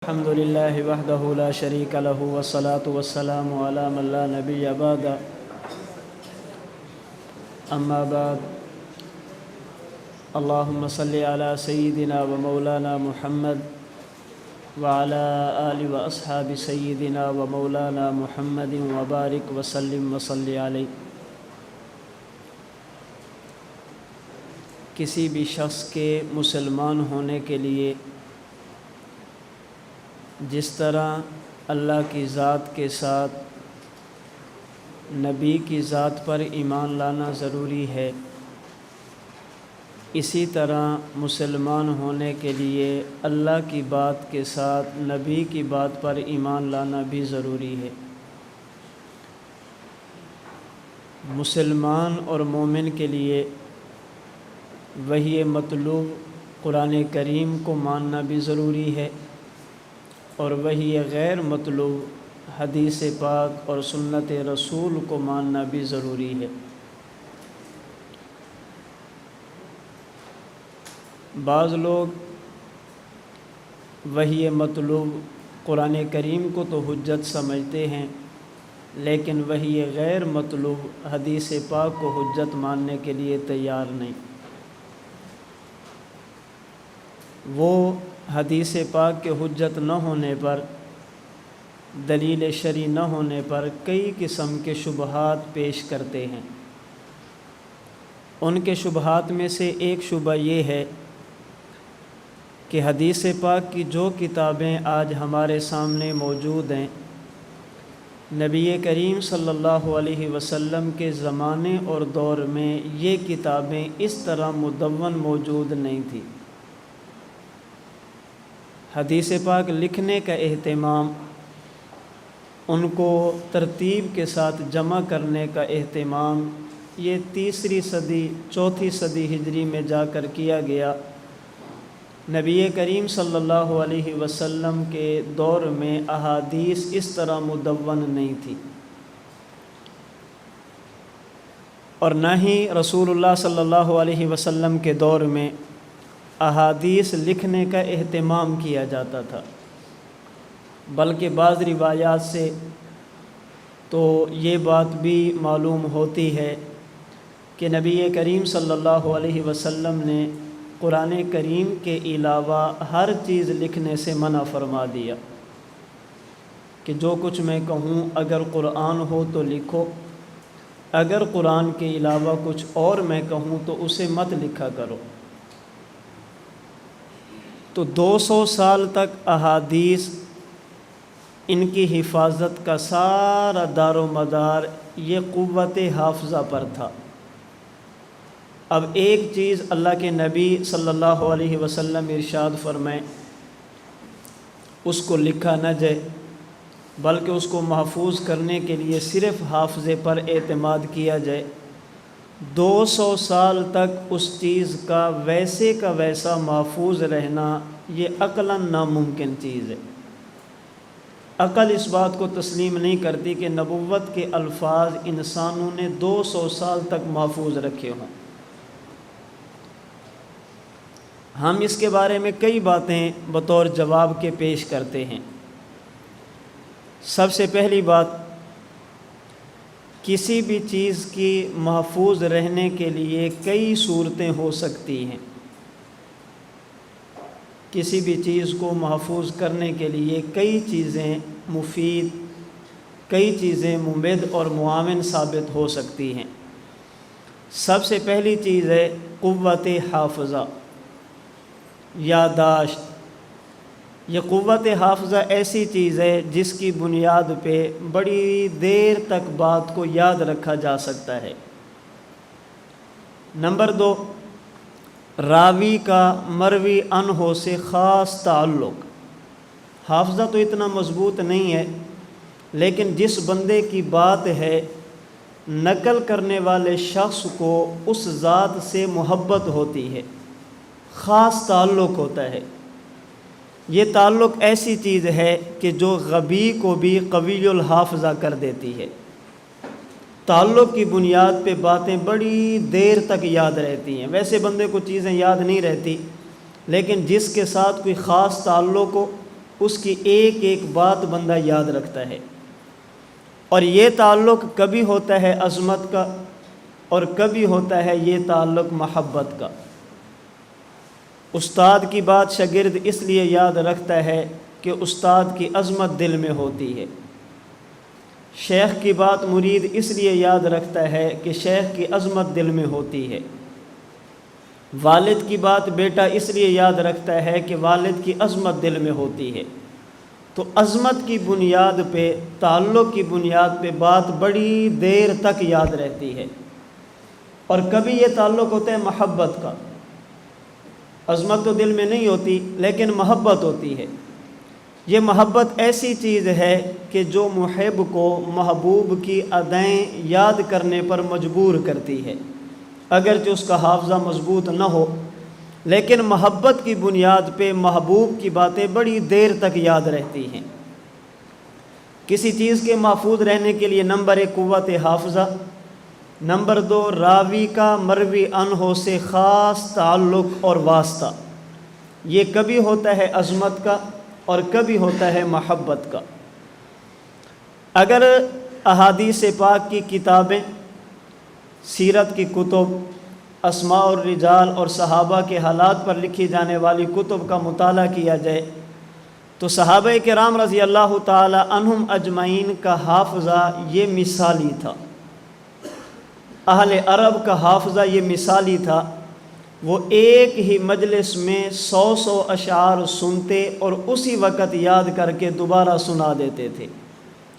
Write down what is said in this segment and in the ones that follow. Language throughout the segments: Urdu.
الحمد لله وحده لا شريك له والصلاة والسلام على من لا نبي بعد أما بعد اللهم صل على سيدنا ومولانا محمد وعلى آل وأصحاب سيدنا ومولانا محمد وبارك وسلم وصل عليه۔ کسی بھی شخص کے مسلمان ہونے کے لیے جس طرح اللہ کی ذات کے ساتھ نبی کی ذات پر ایمان لانا ضروری ہے، اسی طرح مسلمان ہونے کے لیے اللہ کی بات کے ساتھ نبی کی بات پر ایمان لانا بھی ضروری ہے۔ مسلمان اور مومن کے لیے وحی مطلوب قرآن کریم کو ماننا بھی ضروری ہے، اور وحی غیر مطلوب حدیث پاک اور سنت رسول کو ماننا بھی ضروری ہے۔ بعض لوگ وحی مطلوب قرآن کریم کو تو حجت سمجھتے ہیں، لیکن وحی غیر مطلوب حدیث پاک کو حجت ماننے کے لیے تیار نہیں۔ وہ حدیث پاک کے حجت نہ ہونے پر، دلیل شرعی نہ ہونے پر کئی قسم کے شبہات پیش کرتے ہیں۔ ان کے شبہات میں سے ایک شبہ یہ ہے کہ حدیث پاک کی جو کتابیں آج ہمارے سامنے موجود ہیں، نبی کریم صلی اللہ علیہ وسلم کے زمانے اور دور میں یہ کتابیں اس طرح مدون موجود نہیں تھیں۔ حدیث پاک لکھنے کا اہتمام، ان کو ترتیب کے ساتھ جمع کرنے کا اہتمام یہ 3 صدی 4 صدی ہجری میں جا کر کیا گیا۔ نبی کریم صلی اللہ علیہ وسلم کے دور میں احادیث اس طرح مدون نہیں تھی، اور نہ ہی رسول اللہ صلی اللہ علیہ وسلم کے دور میں احادیث لکھنے کا اہتمام کیا جاتا تھا، بلکہ بعض روایات سے تو یہ بات بھی معلوم ہوتی ہے کہ نبی کریم صلی اللہ علیہ وسلم نے قرآن کریم کے علاوہ ہر چیز لکھنے سے منع فرما دیا کہ جو کچھ میں کہوں اگر قرآن ہو تو لکھو، اگر قرآن کے علاوہ کچھ اور میں کہوں تو اسے مت لکھا کرو۔ تو 200 سال تک احادیث، ان کی حفاظت کا سارا دار و مدار یہ قوت حافظہ پر تھا۔ اب ایک چیز اللہ کے نبی صلی اللہ علیہ وسلم ارشاد فرمائیں، اس کو لکھا نہ جائے، بلکہ اس کو محفوظ کرنے کے لیے صرف حافظے پر اعتماد کیا جائے۔ 200 سال تک اس چیز کا ویسا محفوظ رہنا یہ عقلاً ناممکن چیز ہے۔ عقل اس بات کو تسلیم نہیں کرتی کہ نبوت کے الفاظ انسانوں نے 200 سال تک محفوظ رکھے ہوں۔ ہم اس کے بارے میں کئی باتیں بطور جواب کے پیش کرتے ہیں۔ سب سے پہلی بات، کسی بھی چیز کی محفوظ رہنے کے لیے کئی صورتیں ہو سکتی ہیں۔ کسی بھی چیز کو محفوظ کرنے کے لیے کئی چیزیں مفید، کئی چیزیں ممد اور معاون ثابت ہو سکتی ہیں۔ سب سے پہلی چیز ہے قوت حافظہ، یادداشت۔ یہ قوت حافظہ ایسی چیز ہے جس کی بنیاد پہ بڑی دیر تک بات کو یاد رکھا جا سکتا ہے۔ نمبر 2، راوی کا مروی عنہ سے خاص تعلق۔ حافظہ تو اتنا مضبوط نہیں ہے، لیکن جس بندے کی بات ہے، نقل کرنے والے شخص کو اس ذات سے محبت ہوتی ہے، خاص تعلق ہوتا ہے۔ یہ تعلق ایسی چیز ہے کہ جو غبی کو بھی قوی الحافظہ کر دیتی ہے۔ تعلق کی بنیاد پہ باتیں بڑی دیر تک یاد رہتی ہیں۔ ویسے بندے کو چیزیں یاد نہیں رہتی، لیکن جس کے ساتھ کوئی خاص تعلق ہو، اس کی ایک ایک بات بندہ یاد رکھتا ہے، اور یہ تعلق کبھی ہوتا ہے عظمت کا اور کبھی ہوتا ہے یہ تعلق محبت کا۔ استاد کی بات شاگرد اس لیے یاد رکھتا ہے کہ استاد کی عظمت دل میں ہوتی ہے، شیخ کی بات مرید اس لیے یاد رکھتا ہے کہ شیخ کی عظمت دل میں ہوتی ہے، والد کی بات بیٹا اس لیے یاد رکھتا ہے کہ والد کی عظمت دل میں ہوتی ہے۔ تو عظمت کی بنیاد پہ، تعلق کی بنیاد پہ بات بڑی دیر تک یاد رہتی ہے، اور کبھی یہ تعلق ہوتا ہے محبت کا۔ عظمت تو دل میں نہیں ہوتی لیکن محبت ہوتی ہے۔ یہ محبت ایسی چیز ہے کہ جو محب کو محبوب کی ادائیں یاد کرنے پر مجبور کرتی ہے، اگرچہ اس کا حافظہ مضبوط نہ ہو، لیکن محبت کی بنیاد پہ محبوب کی باتیں بڑی دیر تک یاد رہتی ہیں۔ کسی چیز کے محفوظ رہنے کے لیے نمبر 1 قوت حافظہ، نمبر 2 راوی کا مروی عنہ سے خاص تعلق اور واسطہ۔ یہ کبھی ہوتا ہے عظمت کا اور کبھی ہوتا ہے محبت کا۔ اگر احادیث پاک کی کتابیں، سیرت کی کتب، اسماء الرجال اور صحابہ کے حالات پر لکھی جانے والی کتب کا مطالعہ کیا جائے تو صحابہ کرام رضی اللہ تعالی عنہم اجمعین کا حافظہ یہ مثالی تھا، اہل عرب کا حافظہ یہ مثالی تھا۔ وہ ایک ہی مجلس میں 100 اشعار سنتے اور اسی وقت یاد کر کے دوبارہ سنا دیتے تھے۔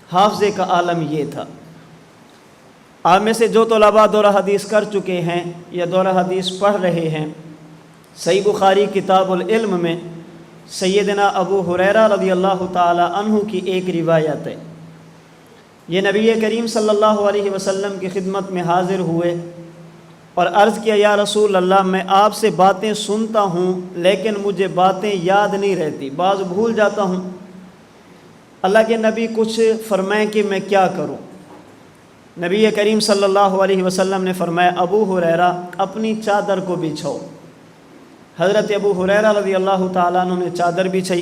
حافظے کا عالم یہ تھا۔ آپ میں سے جو طلباء دورہ حدیث کر چکے ہیں یا دورہ حدیث پڑھ رہے ہیں، صحیح بخاری کتاب العلم میں سیدنا ابو ہریرہ رضی اللہ تعالی عنہ کی ایک روایت ہے۔ یہ نبی کریم صلی اللہ علیہ وسلم کی خدمت میں حاضر ہوئے اور عرض کیا، یا رسول اللہ، میں آپ سے باتیں سنتا ہوں لیکن مجھے باتیں یاد نہیں رہتی، بعض بھول جاتا ہوں۔ اللہ کے نبی کچھ فرمائیں کہ میں کیا کروں؟ نبی کریم صلی اللہ علیہ وسلم نے فرمایا، ابو ہریرہ اپنی چادر کو بچھاؤ۔ حضرت ابو ہریرہ رضی اللہ تعالیٰ عنہ نے چادر بچھائی۔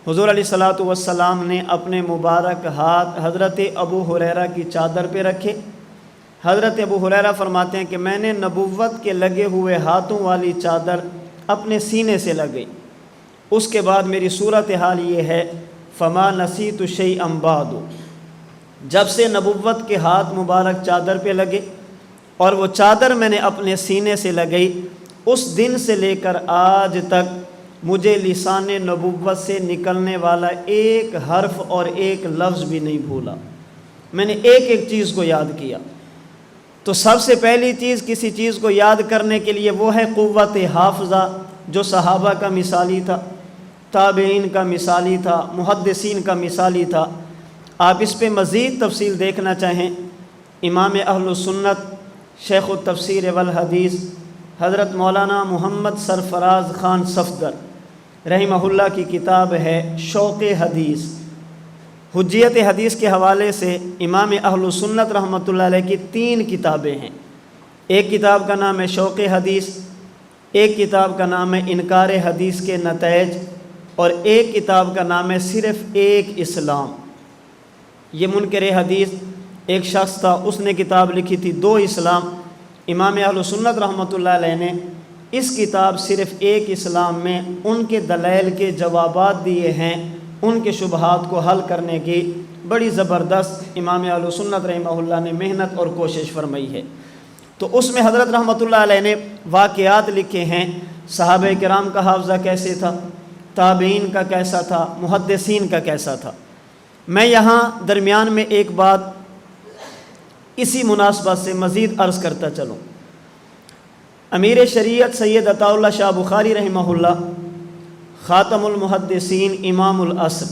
حضور علیہ الصلوۃ والسلام نے اپنے مبارک ہاتھ حضرت ابو ہریرہ کی چادر پہ رکھے۔ حضرت ابو ہریرہ فرماتے ہیں کہ میں نے نبوت کے لگے ہوئے ہاتھوں والی چادر اپنے سینے سے لگئی۔ اس کے بعد میری صورتحال یہ ہے، فما نسیت شیئا بعد، جب سے نبوت کے ہاتھ مبارک چادر پہ لگے اور وہ چادر میں نے اپنے سینے سے لگئی، اس دن سے لے کر آج تک مجھے لسان نبوت سے نکلنے والا ایک حرف اور ایک لفظ بھی نہیں بھولا۔ میں نے ایک ایک چیز کو یاد کیا۔ تو سب سے پہلی چیز کسی چیز کو یاد کرنے کے لیے وہ ہے قوت حافظہ، جو صحابہ کا مثالی تھا، تابعین کا مثالی تھا، محدثین کا مثالی تھا۔ آپ اس پہ مزید تفصیل دیکھنا چاہیں، امام اہل سنت شیخ التفسیر والحدیث حضرت مولانا محمد سرفراز خان صفدر رحمہ اللہ کی کتاب ہے شوق حدیث۔ حجیت حدیث کے حوالے سے امام اہل سنت رحمۃ اللہ علیہ کی 3 کتابیں ہیں۔ ایک کتاب کا نام ہے شوق حدیث، ایک کتاب کا نام ہے انکار حدیث کے نتائج، اور ایک کتاب کا نام ہے صرف ایک اسلام۔ یہ منکر حدیث ایک شخص تھا، اس نے کتاب لکھی تھی 2 اسلام۔ امام اہل سنت رحمۃ اللہ علیہ نے اس کتاب صرف ایک اسلام میں ان کے دلائل کے جوابات دیے ہیں، ان کے شبہات کو حل کرنے کی بڑی زبردست امام اہل سنت رحمہ اللہ نے محنت اور کوشش فرمائی ہے۔ تو اس میں حضرت رحمۃ اللہ علیہ نے واقعات لکھے ہیں، صحابہ کرام کا حافظہ کیسے تھا، تابعین کا کیسا تھا، محدثین کا کیسا تھا۔ میں یہاں درمیان میں ایک بات اسی مناسبت سے مزید عرض کرتا چلوں۔ امیر شریعت سید عطا اللہ شاہ بخاری رحمہ اللہ، خاتم المحدثین، امام العصر،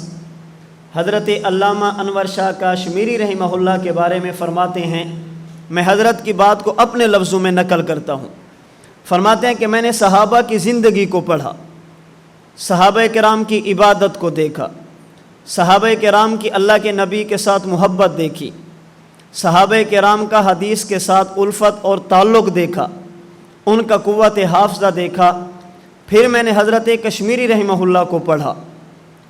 حضرت علامہ انور شاہ کاشمیری رحمہ اللہ کے بارے میں فرماتے ہیں، میں حضرت کی بات کو اپنے لفظوں میں نقل کرتا ہوں۔ فرماتے ہیں کہ میں نے صحابہ کی زندگی کو پڑھا، صحابہ کرام کی عبادت کو دیکھا، صحابہ کرام کی اللہ کے نبی کے ساتھ محبت دیکھی، صحابہ کرام کا حدیث کے ساتھ الفت اور تعلق دیکھا، ان کا قوت حافظہ دیکھا۔ پھر میں نے حضرت کشمیری رحمہ اللہ کو پڑھا،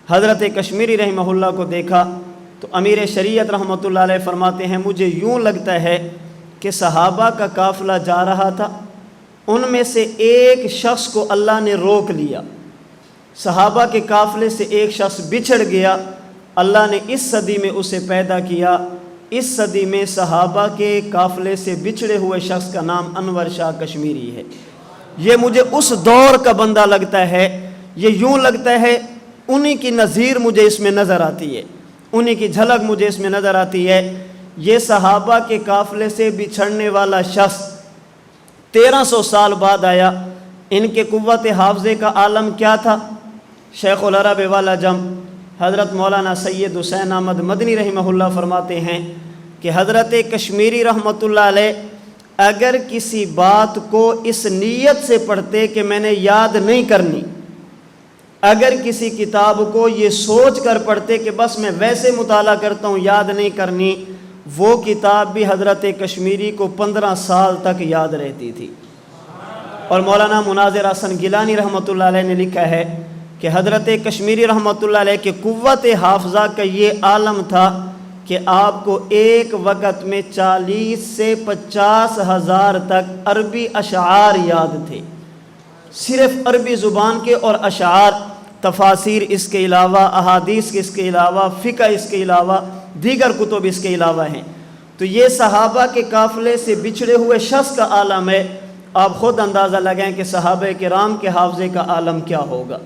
حضرت کشمیری رحمہ اللہ کو دیکھا تو امیر شریعت رحمۃ اللہ علیہ فرماتے ہیں مجھے یوں لگتا ہے کہ صحابہ کا قافلہ جا رہا تھا، ان میں سے ایک شخص کو اللہ نے روک لیا، صحابہ کے قافلے سے ایک شخص بچھڑ گیا، اللہ نے اس صدی میں اسے پیدا کیا، اس صدی میں صحابہ کے قافلے سے بچھڑے ہوئے شخص کا نام انور شاہ کشمیری ہے۔ یہ مجھے اس دور کا بندہ لگتا ہے، یہ یوں لگتا ہے انہی کی نظیر مجھے اس میں نظر آتی ہے، انہی کی جھلک مجھے اس میں نظر آتی ہے۔ یہ صحابہ کے قافلے سے بچھڑنے والا شخص 1300 سال بعد آیا، ان کے قوت حافظے کا عالم کیا تھا؟ شیخ العرب والعجم حضرت مولانا سید حسین احمد مدنی رحمہ اللہ فرماتے ہیں کہ حضرت کشمیری رحمۃ اللہ علیہ اگر کسی بات کو اس نیت سے پڑھتے کہ میں نے یاد نہیں کرنی، اگر کسی کتاب کو یہ سوچ کر پڑھتے کہ بس میں ویسے مطالعہ کرتا ہوں یاد نہیں کرنی، وہ کتاب بھی حضرت کشمیری کو 15 سال تک یاد رہتی تھی۔ اور مولانا مناظر حسن گیلانی رحمۃ اللہ علیہ نے لکھا ہے کہ حضرت کشمیری رحمۃ اللہ علیہ کے قوت حافظہ کا یہ عالم تھا کہ آپ کو ایک وقت میں 40 سے 50 ہزار تک عربی اشعار یاد تھے، صرف عربی زبان کے اور اشعار، تفاسیر اس کے علاوہ، احادیث اس کے علاوہ، فقہ اس کے علاوہ، دیگر کتب اس کے علاوہ ہیں۔ تو یہ صحابہ کے قافلے سے بچھڑے ہوئے شخص کا عالم ہے، آپ خود اندازہ لگائیں کہ صحابہ کرام کے حافظے کا عالم کیا ہوگا۔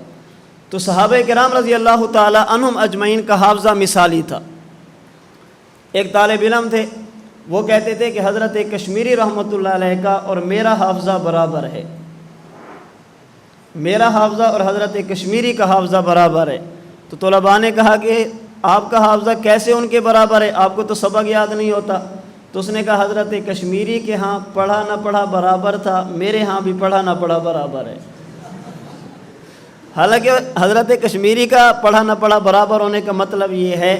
تو صحابہ کرام رضی اللہ تعالی عنہم اجمعین کا حافظہ مثالی تھا۔ ایک طالب علم تھے، وہ کہتے تھے کہ حضرت کشمیری رحمۃ اللہ علیہ کا اور میرا حافظہ برابر ہے، میرا حافظہ اور حضرت کشمیری کا حافظہ برابر ہے۔ تو طلباء نے کہا کہ آپ کا حافظہ کیسے ان کے برابر ہے، آپ کو تو سبق یاد نہیں ہوتا؟ تو اس نے کہا حضرت کشمیری کے ہاں پڑھا نہ پڑھا برابر تھا، میرے ہاں بھی پڑھا نہ پڑھا برابر ہے۔ حالانکہ حضرت کشمیری کا پڑھا نہ پڑھا برابر ہونے کا مطلب یہ ہے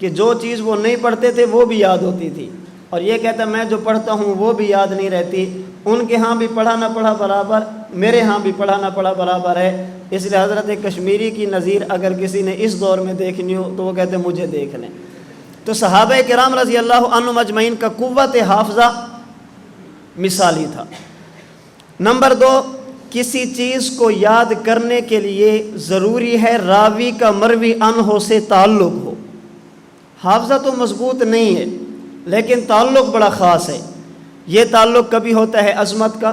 کہ جو چیز وہ نہیں پڑھتے تھے وہ بھی یاد ہوتی تھی، اور یہ کہتا میں جو پڑھتا ہوں وہ بھی یاد نہیں رہتی، ان کے ہاں بھی پڑھا نہ پڑھا برابر، میرے ہاں بھی پڑھا نہ پڑھا برابر ہے۔ اس لیے حضرت کشمیری کی نظیر اگر کسی نے اس دور میں دیکھنی ہو تو وہ کہتے مجھے دیکھ لیں۔ تو صحابہ کرام رضی اللہ عنہم اجمعین کا قوت حافظہ مثالی تھا۔ نمبر 2، کسی چیز کو یاد کرنے کے لیے ضروری ہے راوی کا مروی عنہ سے تعلق ہو۔ حافظہ تو مضبوط نہیں ہے لیکن تعلق بڑا خاص ہے۔ یہ تعلق کبھی ہوتا ہے عظمت کا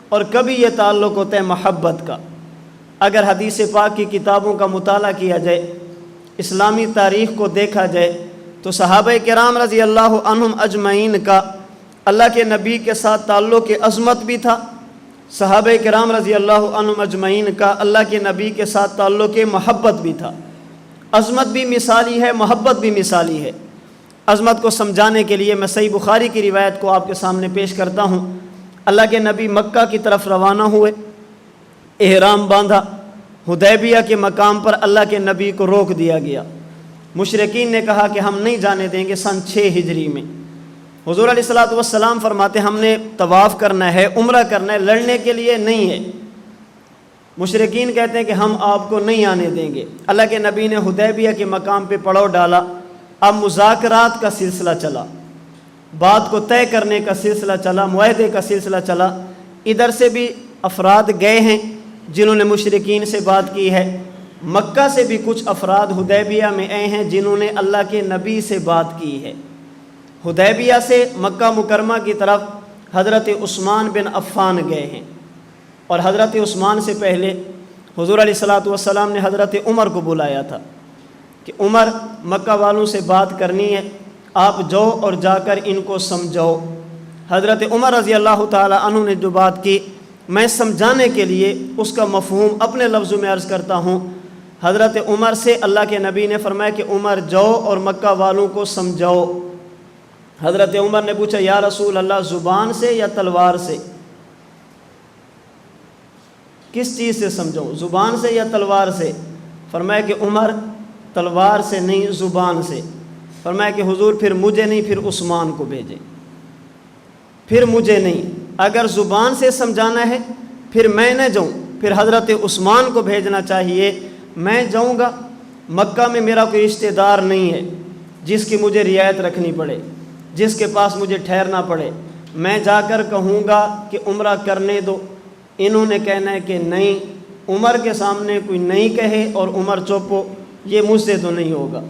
اور کبھی یہ تعلق ہوتا ہے محبت کا۔ اگر حدیث پاک کی کتابوں کا مطالعہ کیا جائے، اسلامی تاریخ کو دیکھا جائے، تو صحابہ کرام رضی اللہ عنہم اجمعین کا اللہ کے نبی کے ساتھ تعلق عظمت بھی تھا، صحابہ کرام رضی اللہ عنہم اجمعین کا اللہ کے نبی کے ساتھ تعلق محبت بھی تھا۔ عظمت بھی مثالی ہے، محبت بھی مثالی ہے۔ عظمت کو سمجھانے کے لیے میں صحیح بخاری کی روایت کو آپ کے سامنے پیش کرتا ہوں۔ اللہ کے نبی مکہ کی طرف روانہ ہوئے، احرام باندھا، حدیبیہ کے مقام پر اللہ کے نبی کو روک دیا گیا۔ مشرکین نے کہا کہ ہم نہیں جانے دیں گے۔ سن 6 ہجری میں حضور علیہ الصلوۃ والسلام فرماتے ہم نے طواف کرنا ہے، عمرہ کرنا ہے، لڑنے کے لیے نہیں ہے۔ مشرکین کہتے ہیں کہ ہم آپ کو نہیں آنے دیں گے۔ اللہ کے نبی نے حدیبیہ کے مقام پہ پڑاؤ ڈالا۔ اب مذاکرات کا سلسلہ چلا، بات کو طے کرنے کا سلسلہ چلا، معاہدے کا سلسلہ چلا۔ ادھر سے بھی افراد گئے ہیں جنہوں نے مشرکین سے بات کی ہے، مکہ سے بھی کچھ افراد حدیبیہ میں آئے ہیں جنہوں نے اللہ کے نبی سے بات کی ہے۔ حدیبیہ سے مکہ مکرمہ کی طرف حضرت عثمان بن عفان گئے ہیں، اور حضرت عثمان سے پہلے حضور علیہ الصلوۃ والسلام نے حضرت عمر کو بلایا تھا کہ عمر مکہ والوں سے بات کرنی ہے، آپ جاؤ اور جا کر ان کو سمجھاؤ۔ حضرت عمر رضی اللہ تعالی عنہ نے جو بات کی، میں سمجھانے کے لیے اس کا مفہوم اپنے لفظوں میں عرض کرتا ہوں۔ حضرت عمر سے اللہ کے نبی نے فرمایا کہ عمر جاؤ اور مکہ والوں کو سمجھاؤ۔ حضرت عمر نے پوچھا یا رسول اللہ زبان سے یا تلوار سے؟ کس چیز سے سمجھاؤں، زبان سے یا تلوار سے؟ فرمایا کہ عمر تلوار سے نہیں، زبان سے۔ فرمایا کہ حضور پھر مجھے نہیں، پھر عثمان کو بھیجیں، پھر مجھے نہیں۔ اگر زبان سے سمجھانا ہے پھر میں نہ جاؤں، پھر حضرت عثمان کو بھیجنا چاہیے۔ میں جاؤں گا مکہ میں میرا کوئی رشتہ دار نہیں ہے جس کی مجھے رعایت رکھنی پڑے، جس کے پاس مجھے ٹھہرنا پڑے، میں جا کر کہوں گا کہ عمرہ کرنے دو، انہوں نے کہنا ہے کہ نہیں، عمر کے سامنے کوئی نہیں کہے اور عمر چپ ہو، یہ مجھ سے تو نہیں ہوگا۔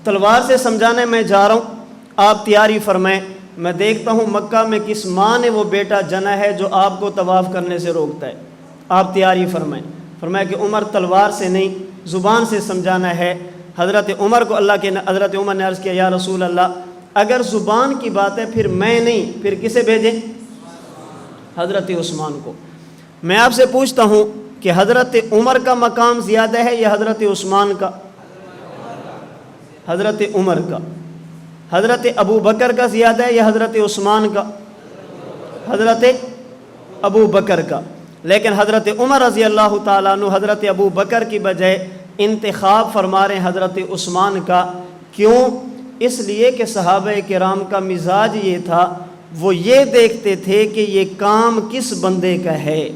تلوار سے سمجھانے میں جا رہا ہوں، آپ تیاری فرمائیں، میں دیکھتا ہوں مکہ میں کس ماں نے وہ بیٹا جنا ہے جو آپ کو طواف کرنے سے روکتا ہے، آپ تیاری فرمائیں۔ فرمایا کہ عمر تلوار سے نہیں، زبان سے سمجھانا ہے۔ حضرت عمر کو حضرت عمر نے عرض کیا یا رسول اللہ، اگر زبان کی بات ہے پھر میں نہیں، پھر کسے بھیجیں؟ حضرت عثمان کو۔ میں آپ سے پوچھتا ہوں کہ حضرت عمر کا مقام زیادہ ہے یا حضرت عثمان کا؟ حضرت عمر کا۔ حضرت ابو بکر کا زیادہ ہے یا حضرت عثمان کا؟ حضرت ابو بکر کا۔ لیکن حضرت عمر رضی اللہ تعالیٰ عنہ حضرت ابو بکر کی بجائے انتخاب فرما رہے ہیں حضرت عثمان کا۔ کیوں؟ اس لیے کہ صحابہ کرام کا مزاج یہ تھا، وہ یہ دیکھتے تھے کہ یہ کام کس بندے کا ہے،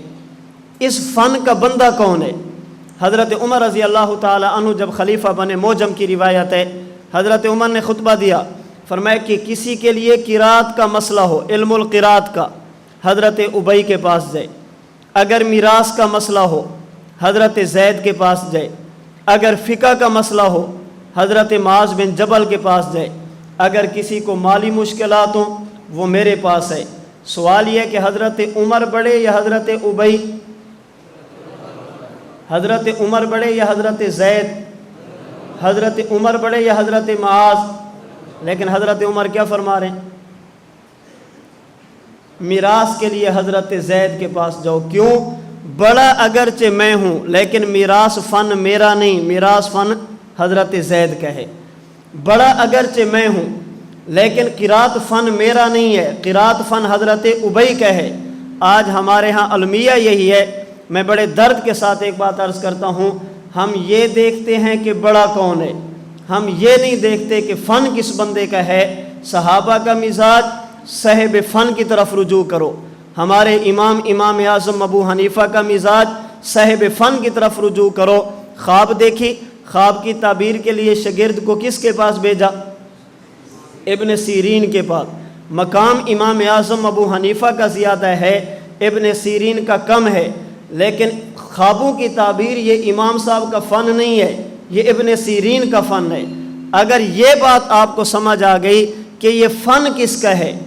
اس فن کا بندہ کون ہے۔ حضرت عمر رضی اللہ تعالیٰ عنہ جب خلیفہ بنے، موجم کی روایت ہے، حضرت عمر نے خطبہ دیا، فرمایا کہ کسی کے لیے قرات کا مسئلہ ہو، علم القرات کا، حضرت ابی کے پاس جائے۔ اگر میراث کا مسئلہ ہو، حضرت زید کے پاس جائے۔ اگر فقہ کا مسئلہ ہو، حضرت معاذ بن جبل کے پاس جائے۔ اگر کسی کو مالی مشکلات ہوں، وہ میرے پاس ہے۔ سوال یہ کہ حضرت عمر بڑے یا حضرت ابی؟ حضرت عمر بڑے یا حضرت زید؟ حضرت عمر بڑے یا حضرت معاذ؟ لیکن حضرت عمر کیا فرما رہے ہیں؟ میراث کے لیے حضرت زید کے پاس جاؤ۔ کیوں؟ بڑا اگرچہ میں ہوں لیکن میراث فن میرا نہیں، میراث فن حضرت زید کا ہے۔ بڑا اگرچہ میں ہوں لیکن قرات فن میرا نہیں ہے، قرات فن حضرت ابی کا ہے۔ آج ہمارے ہاں المیہ یہی ہے۔ میں بڑے درد کے ساتھ ایک بات عرض کرتا ہوں، ہم یہ دیکھتے ہیں کہ بڑا کون ہے، ہم یہ نہیں دیکھتے کہ فن کس بندے کا ہے۔ صحابہ کا مزاج صاحب فن کی طرف رجوع کرو۔ ہمارے امام اعظم ابو حنیفہ کا مزاج صاحب فن کی طرف رجوع کرو۔ خواب دیکھی، خواب کی تعبیر کے لیے شاگرد کو کس کے پاس بھیجا؟ ابن سیرین کے پاس۔ مقام امام اعظم ابو حنیفہ کا زیادہ ہے، ابن سیرین کا کم ہے، لیکن خوابوں کی تعبیر یہ امام صاحب کا فن نہیں ہے، یہ ابن سیرین کا فن ہے۔ اگر یہ بات آپ کو سمجھ آ گئی کہ یہ فن کس کا ہے،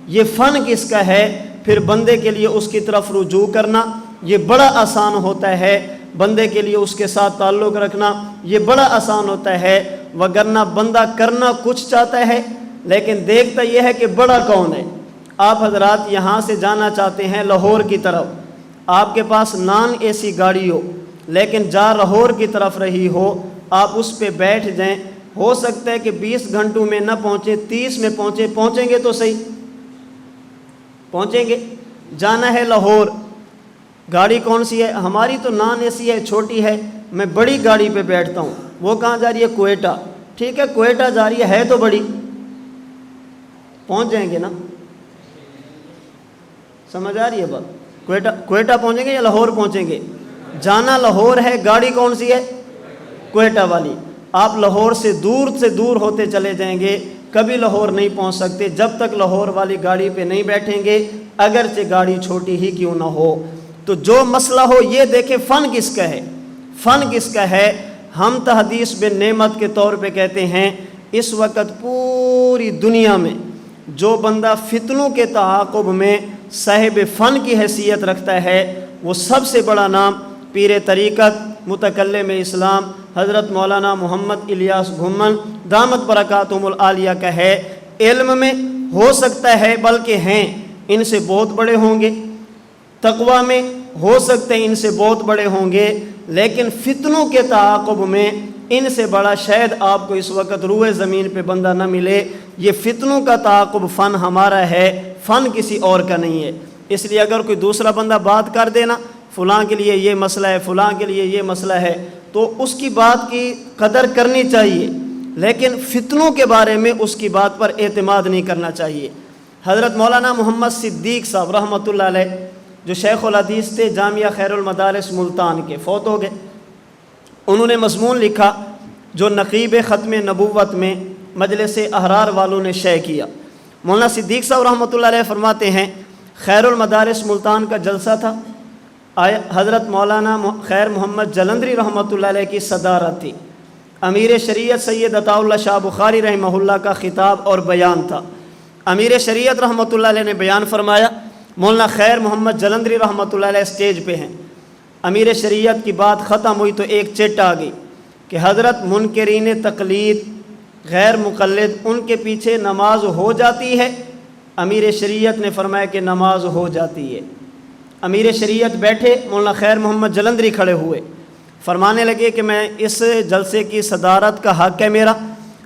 یہ فن کس کا ہے، پھر بندے کے لیے اس کی طرف رجوع کرنا یہ بڑا آسان ہوتا ہے، بندے کے لیے اس کے ساتھ تعلق رکھنا یہ بڑا آسان ہوتا ہے۔ وگرنہ بندہ کرنا کچھ چاہتا ہے لیکن دیکھتا یہ ہے کہ بڑا کون ہے۔ آپ حضرات یہاں سے جانا چاہتے ہیں لاہور کی طرف، آپ کے پاس نان اے سی گاڑی ہو لیکن جا لاہور کی طرف رہی ہو، آپ اس پہ بیٹھ جائیں، ہو سکتا ہے کہ 20 گھنٹوں میں نہ پہنچے، 30 میں پہنچیں گے تو صحیح، پہنچیں گے۔ جانا ہے لاہور، گاڑی کون سی ہے؟ ہماری تو نان اے سی ہے، چھوٹی ہے، میں بڑی گاڑی پہ بیٹھتا ہوں۔ وہ کہاں جا رہی ہے؟ کوئٹہ۔ ٹھیک ہے، کوئٹہ جا رہی ہے تو بڑی، پہنچ جائیں گے نا؟ سمجھ آ رہی ہے بات؟ کوئٹہ پہنچیں گے یا لاہور پہنچیں گے؟ جانا لاہور ہے، گاڑی کون سی ہے؟ کوئٹہ والی۔ آپ لاہور سے دور ہوتے چلے جائیں گے، کبھی لاہور نہیں پہنچ سکتے جب تک لاہور والی گاڑی پہ نہیں بیٹھیں گے، اگرچہ گاڑی چھوٹی ہی کیوں نہ ہو۔ تو جو مسئلہ ہو یہ دیکھیں فن کس کا ہے، فن کس کا ہے۔ ہم تحدیث بن نعمت کے طور پہ کہتے ہیں اس وقت پوری دنیا میں جو بندہ فتنوں کے تعاقب میں صاحب فن کی حیثیت رکھتا ہے، وہ سب سے بڑا نام پیر طریقت متکلم اسلام حضرت مولانا محمد الیاس گھمن دامت برکاتہم العالیہ کا ہے۔ علم میں ہو سکتا ہے بلکہ ہیں ان سے بہت بڑے ہوں گے، تقوی میں ہو سکتے ہیں ان سے بہت بڑے ہوں گے، لیکن فتنوں کے تعاقب میں ان سے بڑا شاید آپ کو اس وقت روئے زمین پہ بندہ نہ ملے۔ یہ فتنوں کا تعاقب فن ہمارا ہے، فن کسی اور کا نہیں ہے۔ اس لیے اگر کوئی دوسرا بندہ بات کر دینا فلاں کے لیے یہ مسئلہ ہے، فلاں کے لیے یہ مسئلہ ہے، تو اس کی بات کی قدر کرنی چاہیے، لیکن فتنوں کے بارے میں اس کی بات پر اعتماد نہیں کرنا چاہیے۔ حضرت مولانا محمد صدیق صاحب رحمۃ اللہ علیہ جو شیخ الحدیث تھے، جامعہ خیر المدارس ملتان کے، فوت ہو گئے۔ انہوں نے مضمون لکھا جو نقیب ختم نبوت میں مجلس احرار والوں نے شائع کیا۔ مولانا صدیق صاحب رحمۃ اللہ علیہ فرماتے ہیں خیر المدارس ملتان کا جلسہ تھا، حضرت مولانا خیر محمد جلندری رحمۃ اللہ علیہ کی صدارت تھی، امیر شریعت سید عطا اللہ شاہ بخاری رحمہ اللہ کا خطاب اور بیان تھا۔ امیر شریعت رحمۃ اللہ علیہ نے بیان فرمایا، مولانا خیر محمد جلندری رحمۃ اللہ علیہ اسٹیج پہ ہیں۔ امیر شریعت کی بات ختم ہوئی تو ایک چٹ آ گئی کہ حضرت منکرین تقلید غیر مقلد ان کے پیچھے نماز ہو جاتی ہے؟ امیر شریعت نے فرمایا کہ نماز ہو جاتی ہے۔ امیر شریعت بیٹھے، مولانا خیر محمد جلندری کھڑے ہوئے، فرمانے لگے کہ میں اس جلسے کی صدارت کا حق ہے میرا،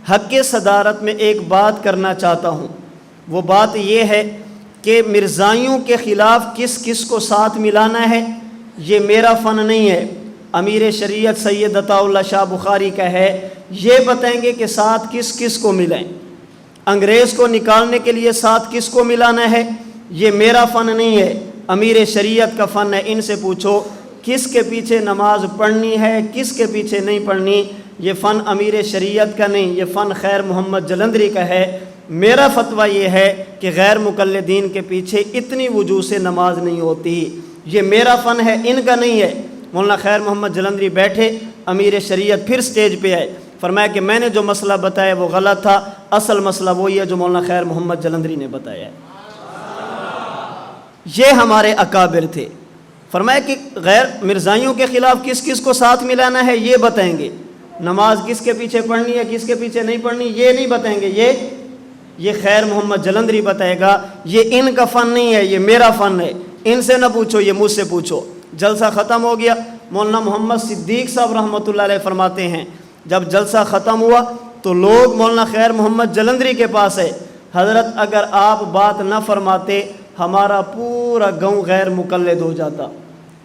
حق کی صدارت میں ایک بات کرنا چاہتا ہوں۔ وہ بات یہ ہے کہ مرزائیوں کے خلاف کس کس کو ساتھ ملانا ہے، یہ میرا فن نہیں ہے۔ امیر شریعت سید عطا اللہ شاہ بخاری کا ہے، یہ بتائیں گے کہ ساتھ کس کس کو ملائیں، انگریز کو نکالنے کے لیے ساتھ کس کو ملانا ہے، یہ میرا فن نہیں ہے، امیر شریعت کا فن ہے۔ ان سے پوچھو کس کے پیچھے نماز پڑھنی ہے، کس کے پیچھے نہیں پڑھنی، یہ فن امیر شریعت کا نہیں، یہ فن خیر محمد جلندری کا ہے۔ میرا فتویٰ یہ ہے کہ غیر مقلدین کے پیچھے اتنی وجوہ سے نماز نہیں ہوتی، یہ میرا فن ہے، ان کا نہیں ہے۔ مولانا خیر محمد جلندری بیٹھے، امیر شریعت پھر سٹیج پہ آئے، فرمایا کہ میں نے جو مسئلہ بتایا وہ غلط تھا، اصل مسئلہ وہی ہے جو مولانا خیر محمد جلندری نے بتایا ہے۔ یہ ہمارے اکابر تھے۔ فرمایا کہ غیر مرزائیوں کے خلاف کس کس کو ساتھ ملانا ہے یہ بتائیں گے، نماز کس کے پیچھے پڑھنی ہے کس کے پیچھے نہیں پڑھنی یہ نہیں بتائیں گے، یہ خیر محمد جلندری بتائے گا، یہ ان کا فن نہیں ہے، یہ میرا فن ہے، ان سے نہ پوچھو، یہ مجھ سے پوچھو۔ جلسہ ختم ہو گیا۔ مولانا محمد صدیق صاحب رحمۃ اللہ علیہ فرماتے ہیں جب جلسہ ختم ہوا تو لوگ مولانا خیر محمد جلندری کے پاس ہے، حضرت اگر آپ بات نہ فرماتے ہمارا پورا گاؤں غیر مقلد ہو جاتا،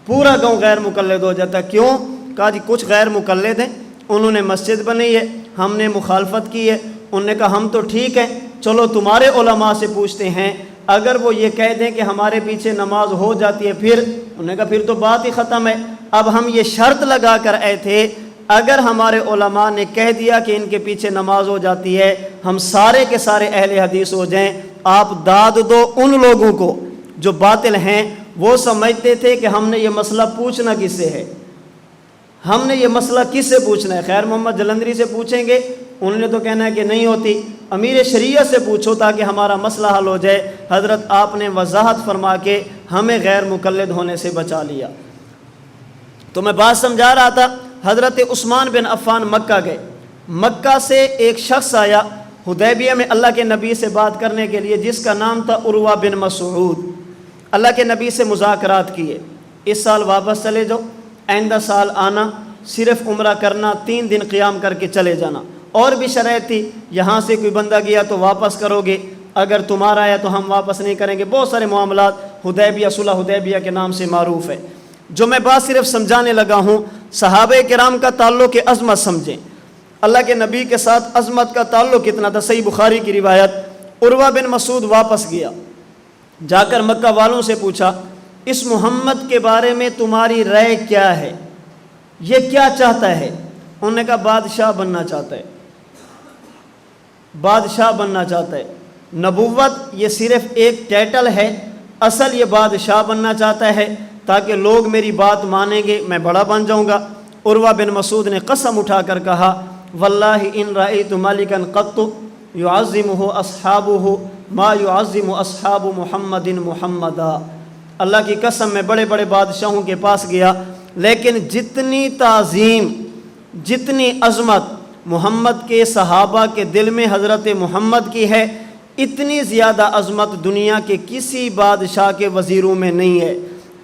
پورا گاؤں غیر مقلد ہو جاتا۔ کیوں؟ کہا جی کچھ غیر مقلد ہیں، انہوں نے مسجد بنائی ہے، ہم نے مخالفت کی ہے، انہوں نے کہا ہم تو ٹھیک ہیں، چلو تمہارے علماء سے پوچھتے ہیں، اگر وہ یہ کہہ دیں کہ ہمارے پیچھے نماز ہو جاتی ہے پھر انہوں نے کہا پھر تو بات ہی ختم ہے۔ اب ہم یہ شرط لگا کر آئے تھے اگر ہمارے علماء نے کہہ دیا کہ ان کے پیچھے نماز ہو جاتی ہے ہم سارے کے سارے اہل حدیث ہو جائیں، آپ داد دو ان لوگوں کو جو باطل ہیں۔ وہ سمجھتے تھے کہ ہم نے یہ مسئلہ پوچھنا کس سے ہے، ہم نے یہ مسئلہ کس سے پوچھنا ہے، خیر محمد جلندری سے پوچھیں گے، انہوں نے تو کہنا ہے کہ نہیں ہوتی، امیر شریعت سے پوچھو تاکہ ہمارا مسئلہ حل ہو جائے۔ حضرت آپ نے وضاحت فرما کے ہمیں غیر مقلد ہونے سے بچا لیا۔ تو میں بات سمجھا رہا تھا، حضرت عثمان بن عفان مکہ گئے، مکہ سے ایک شخص آیا حدیبیہ میں اللہ کے نبی سے بات کرنے کے لیے جس کا نام تھا عروہ بن مسعود۔ اللہ کے نبی سے مذاکرات کیے، اس سال واپس چلے جاؤ، آئندہ سال آنا، صرف عمرہ کرنا، 3 دن قیام کر کے چلے جانا، اور بھی شرائط تھی، یہاں سے کوئی بندہ گیا تو واپس کرو گے، اگر تمہارا ہے تو ہم واپس نہیں کریں گے، بہت سارے معاملات حدیبیہ صلح حدیبیہ کے نام سے معروف ہے۔ جو میں بات صرف سمجھانے لگا ہوں، صحابہ کرام کا تعلق عظمت سمجھیں، اللہ کے نبی کے ساتھ عظمت کا تعلق کتنا تھا۔ صحیح بخاری کی روایت، عروہ بن مسعود واپس گیا، جا کر مکہ والوں سے پوچھا اس محمد کے بارے میں تمہاری رائے کیا ہے، یہ کیا چاہتا ہے؟ انہوں نے کہا بادشاہ بننا چاہتا ہے، بادشاہ بننا چاہتا ہے، نبوت یہ صرف ایک ٹائٹل ہے، اصل یہ بادشاہ بننا چاہتا ہے تاکہ لوگ میری بات مانیں گے، میں بڑا بن جاؤں گا۔ عروہ بن مسعود نے قسم اٹھا کر کہا واللہ ان رأیت ملکا قط یعظمہ اصحابہ ما یعظم اصحاب محمد محمدا، اللہ کی قسم میں بڑے بڑے بادشاہوں کے پاس گیا لیکن جتنی تعظیم جتنی عظمت محمد کے صحابہ کے دل میں حضرت محمد کی ہے اتنی زیادہ عظمت دنیا کے کسی بادشاہ کے وزیروں میں نہیں ہے۔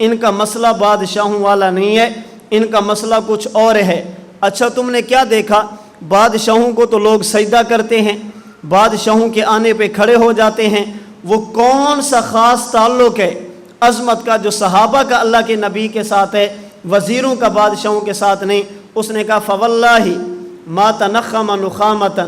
ان کا مسئلہ بادشاہوں والا نہیں ہے، ان کا مسئلہ کچھ اور ہے۔ اچھا تم نے کیا دیکھا؟ بادشاہوں کو تو لوگ سجدہ کرتے ہیں، بادشاہوں کے آنے پہ کھڑے ہو جاتے ہیں، وہ کون سا خاص تعلق ہے عظمت کا جو صحابہ کا اللہ کے نبی کے ساتھ ہے، وزیروں کا بادشاہوں کے ساتھ نہیں؟ اس نے کہا فواللہ ما تنخم نخامۃ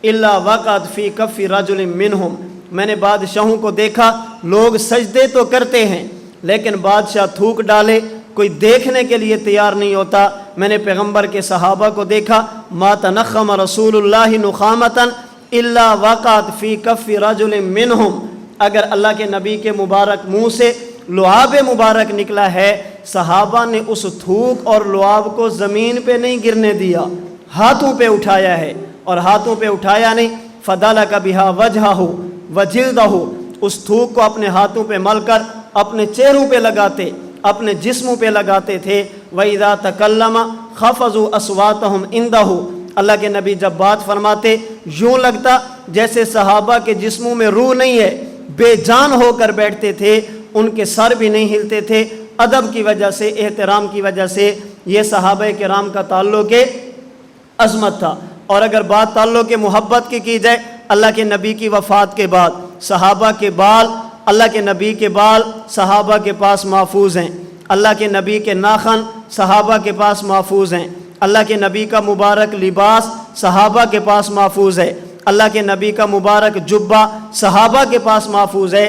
الا وقعت فی کف رجل منہم، میں نے بادشاہوں کو دیکھا لوگ سجدے تو کرتے ہیں لیکن بادشاہ تھوک ڈالے کوئی دیکھنے کے لیے تیار نہیں ہوتا۔ میں نے پیغمبر کے صحابہ کو دیکھا، ما تنخم رسول اللہ نخامتن الا وقعت فی کف رجل منہم، اگر اللہ کے نبی کے مبارک منہ سے لعاب مبارک نکلا ہے، صحابہ نے اس تھوک اور لعاب کو زمین پہ نہیں گرنے دیا، ہاتھوں پہ اٹھایا ہے، اور ہاتھوں پہ اٹھایا نہیں، فدلک بہا وجہہ وجلدہ، اس تھوک کو اپنے ہاتھوں پہ مل کر اپنے چہروں پہ لگاتے، اپنے جسموں پہ لگاتے تھے۔ وَإِذَا تَكَلَّمَ خَفَضُوا أَصْوَاتَهُمْ عِنْدَهُ، اللہ کے نبی جب بات فرماتے یوں لگتا جیسے صحابہ کے جسموں میں روح نہیں ہے، بے جان ہو کر بیٹھتے تھے، ان کے سر بھی نہیں ہلتے تھے۔ ادب کی وجہ سے، احترام کی وجہ سے یہ صحابہ کرام کا تعلق عظمت تھا۔ اور اگر بات تعلق محبت کی جائے، اللہ کے نبی کی وفات کے بعد صحابہ کے بال، اللہ کے نبی کے بال صحابہ کے پاس محفوظ ہیں، اللہ کے نبی کے ناخن صحابہ کے پاس محفوظ ہیں، اللہ کے نبی کا مبارک لباس صحابہ کے پاس محفوظ ہے، اللہ کے نبی کا مبارک جبہ صحابہ کے پاس محفوظ ہے۔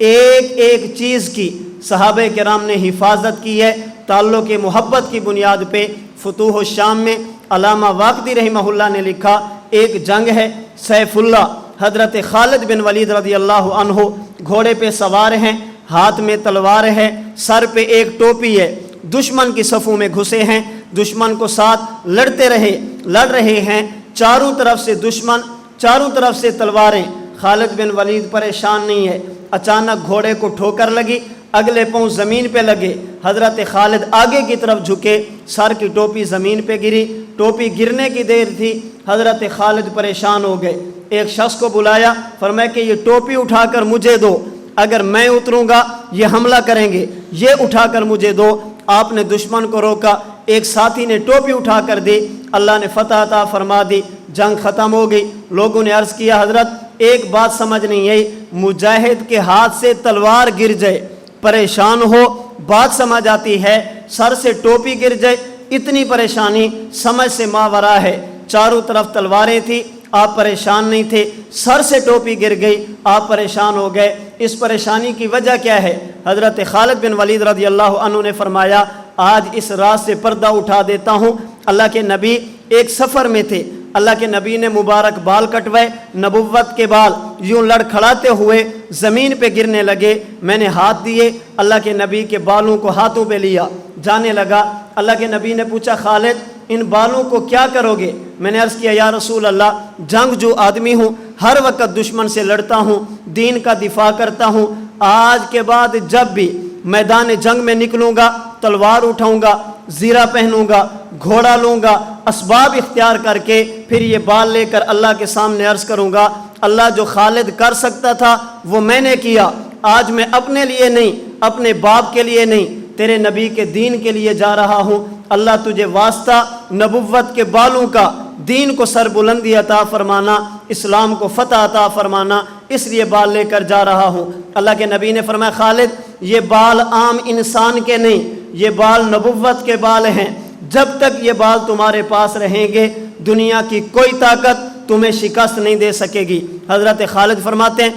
ایک ایک چیز کی صحابہ کرام نے حفاظت کی ہے۔ تعلق محبت کی بنیاد پہ فتوح الشام میں علامہ واقدی رحمہ اللہ نے لکھا، ایک جنگ ہے، سیف اللہ حضرت خالد بن ولید رضی اللہ عنہ گھوڑے پہ سوار ہیں، ہاتھ میں تلوار ہے، سر پہ ایک ٹوپی ہے، دشمن کی صفوں میں گھسے ہیں، دشمن کو ساتھ لڑ رہے ہیں، چاروں طرف سے دشمن، چاروں طرف سے تلواریں۔ خالد بن ولید پریشان نہیں ہے، اچانک گھوڑے کو ٹھوکر لگی، اگلے پاؤں زمین پہ لگے، حضرت خالد آگے کی طرف جھکے، سر کی ٹوپی زمین پہ گری، ٹوپی گرنے کی دیر تھی، حضرت خالد پریشان ہو گئے، ایک شخص کو بلایا، فرمایا کہ یہ ٹوپی اٹھا کر مجھے دو، اگر میں اتروں گا یہ حملہ کریں گے، یہ اٹھا کر مجھے دو۔ آپ نے دشمن کو روکا، ایک ساتھی نے ٹوپی اٹھا کر دی، اللہ نے فتح عطا فرما دی، جنگ ختم ہو گئی۔ لوگوں نے عرض کیا حضرت ایک بات سمجھ نہیں آئی، مجاہد کے ہاتھ سے تلوار گر جائے پریشان ہو بات سمجھ آتی ہے، سر سے ٹوپی گر جائے اتنی پریشانی سمجھ سے ماورا ہے۔ چاروں طرف تلواریں تھیں، آپ پریشان نہیں تھے، سر سے ٹوپی گر گئی، آپ پریشان ہو گئے۔ اس پریشانی کی وجہ کیا ہے؟ حضرت خالد بن ولید رضی اللہ عنہ نے فرمایا آج اس راز سے پردہ اٹھا دیتا ہوں، اللہ کے نبی ایک سفر میں تھے، اللہ کے نبی نے مبارک بال کٹوائے، نبوت کے بال یوں لڑکھڑاتے ہوئے زمین پہ گرنے لگے، میں نے ہاتھ دیے، اللہ کے نبی کے بالوں کو ہاتھوں پہ لیا، جانے لگا۔ اللہ کے نبی نے پوچھا خالد ان بالوں کو کیا کرو گے؟ میں نے عرض کیا یا رسول اللہ جنگ جو آدمی ہوں، ہر وقت دشمن سے لڑتا ہوں، دین کا دفاع کرتا ہوں، آج کے بعد جب بھی میدان جنگ میں نکلوں گا تلوار اٹھاؤں گا، زیرہ پہنوں گا، گھوڑا لوں گا، اسباب اختیار کر کے پھر یہ بال لے کر اللہ کے سامنے عرض کروں گا اللہ جو خالد کر سکتا تھا وہ میں نے کیا، آج میں اپنے لیے نہیں، اپنے باپ کے لیے نہیں، تیرے نبی کے دین کے لیے جا رہا ہوں، اللہ تجھے واسطہ نبوت کے بالوں کا، دین کو سر بلندی عطا فرمانا، اسلام کو فتح عطا فرمانا، اس لیے بال لے کر جا رہا ہوں۔ اللہ کے نبی نے فرمایا خالد یہ بال عام انسان کے نہیں، یہ بال نبوت کے بال ہیں، جب تک یہ بال تمہارے پاس رہیں گے دنیا کی کوئی طاقت تمہیں شکست نہیں دے سکے گی۔ حضرت خالد فرماتے ہیں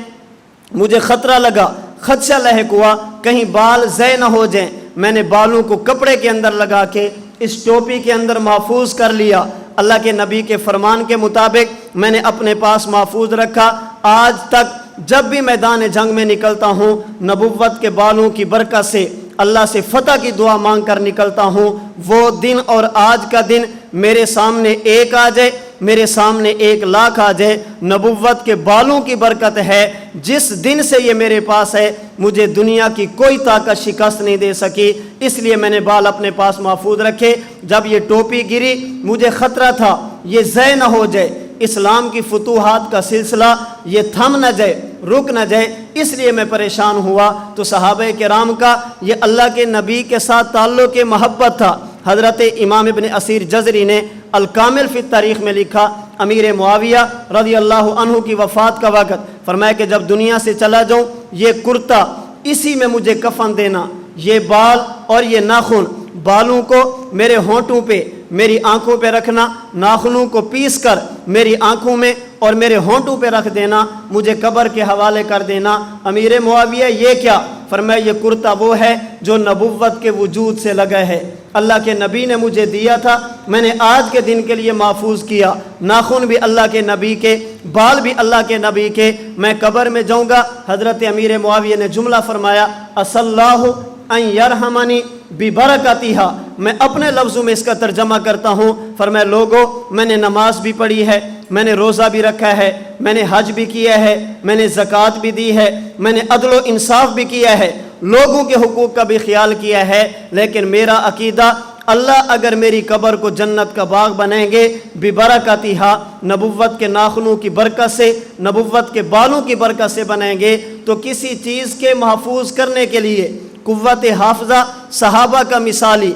مجھے خطرہ لگا، خدشہ لاحق ہوا کہیں بال ضائع نہ ہو جائیں، میں نے بالوں کو کپڑے کے اندر لگا کے اس ٹوپی کے اندر محفوظ کر لیا، اللہ کے نبی کے فرمان کے مطابق میں نے اپنے پاس محفوظ رکھا، آج تک جب بھی میدان جنگ میں نکلتا ہوں نبوت کے بالوں کی برکت سے اللہ سے فتح کی دعا مانگ کر نکلتا ہوں، وہ دن اور آج کا دن میرے سامنے ایک آ جائے، میرے سامنے 1,00,000 آ جائے، نبوت کے بالوں کی برکت ہے، جس دن سے یہ میرے پاس ہے مجھے دنیا کی کوئی طاقت شکست نہیں دے سکی، اس لیے میں نے بال اپنے پاس محفوظ رکھے۔ جب یہ ٹوپی گری مجھے خطرہ تھا یہ ضائع نہ ہو جائے، اسلام کی فتوحات کا سلسلہ یہ تھم نہ جائے، رک نہ جائے، اس لیے میں پریشان ہوا۔ تو صحابہ کرام کا یہ اللہ کے نبی کے ساتھ تعلق محبت تھا۔ حضرت امام ابن اسیر جزری نے الکامل فی التاریخ میں لکھا امیر معاویہ رضی اللہ عنہ کی وفات کا وقت فرمایا کہ جب دنیا سے چلا جاؤں یہ کرتا اسی میں مجھے کفن دینا، یہ بال اور یہ ناخن، بالوں کو میرے ہونٹوں پہ میری آنکھوں پہ رکھنا، ناخنوں کو پیس کر میری آنکھوں میں اور میرے ہونٹوں پہ رکھ دینا، مجھے قبر کے حوالے کر دینا۔ امیر معاویہ یہ کیا؟ فرمایا یہ کرتا وہ ہے جو نبوت کے وجود سے لگا ہے، اللہ کے نبی نے مجھے دیا تھا، میں نے آج کے دن کے لیے محفوظ کیا۔ ناخن بھی اللہ کے نبی کے، بال بھی اللہ کے نبی کے۔ میں قبر میں جاؤں گا، حضرت امیر معاویہ نے جملہ فرمایا، اَسَ اللَّهُ ان یرحمنی ببرکتہا، میں اپنے لفظوں میں اس کا ترجمہ کرتا ہوں۔ فرمایا لوگوں، میں نے نماز بھی پڑھی ہے، میں نے روزہ بھی رکھا ہے، میں نے حج بھی کیا ہے، میں نے زکوٰۃ بھی دی ہے، میں نے عدل و انصاف بھی کیا ہے، لوگوں کے حقوق کا بھی خیال کیا ہے، لیکن میرا عقیدہ، اللہ اگر میری قبر کو جنت کا باغ بنائیں گے ببرکتہا، نبوت کے ناخنوں کی برکت سے، نبوت کے بالوں کی برکت سے بنائیں گے، تو کسی چیز کے محفوظ کرنے کے لیے قوت حافظہ صحابہ کا مثالی،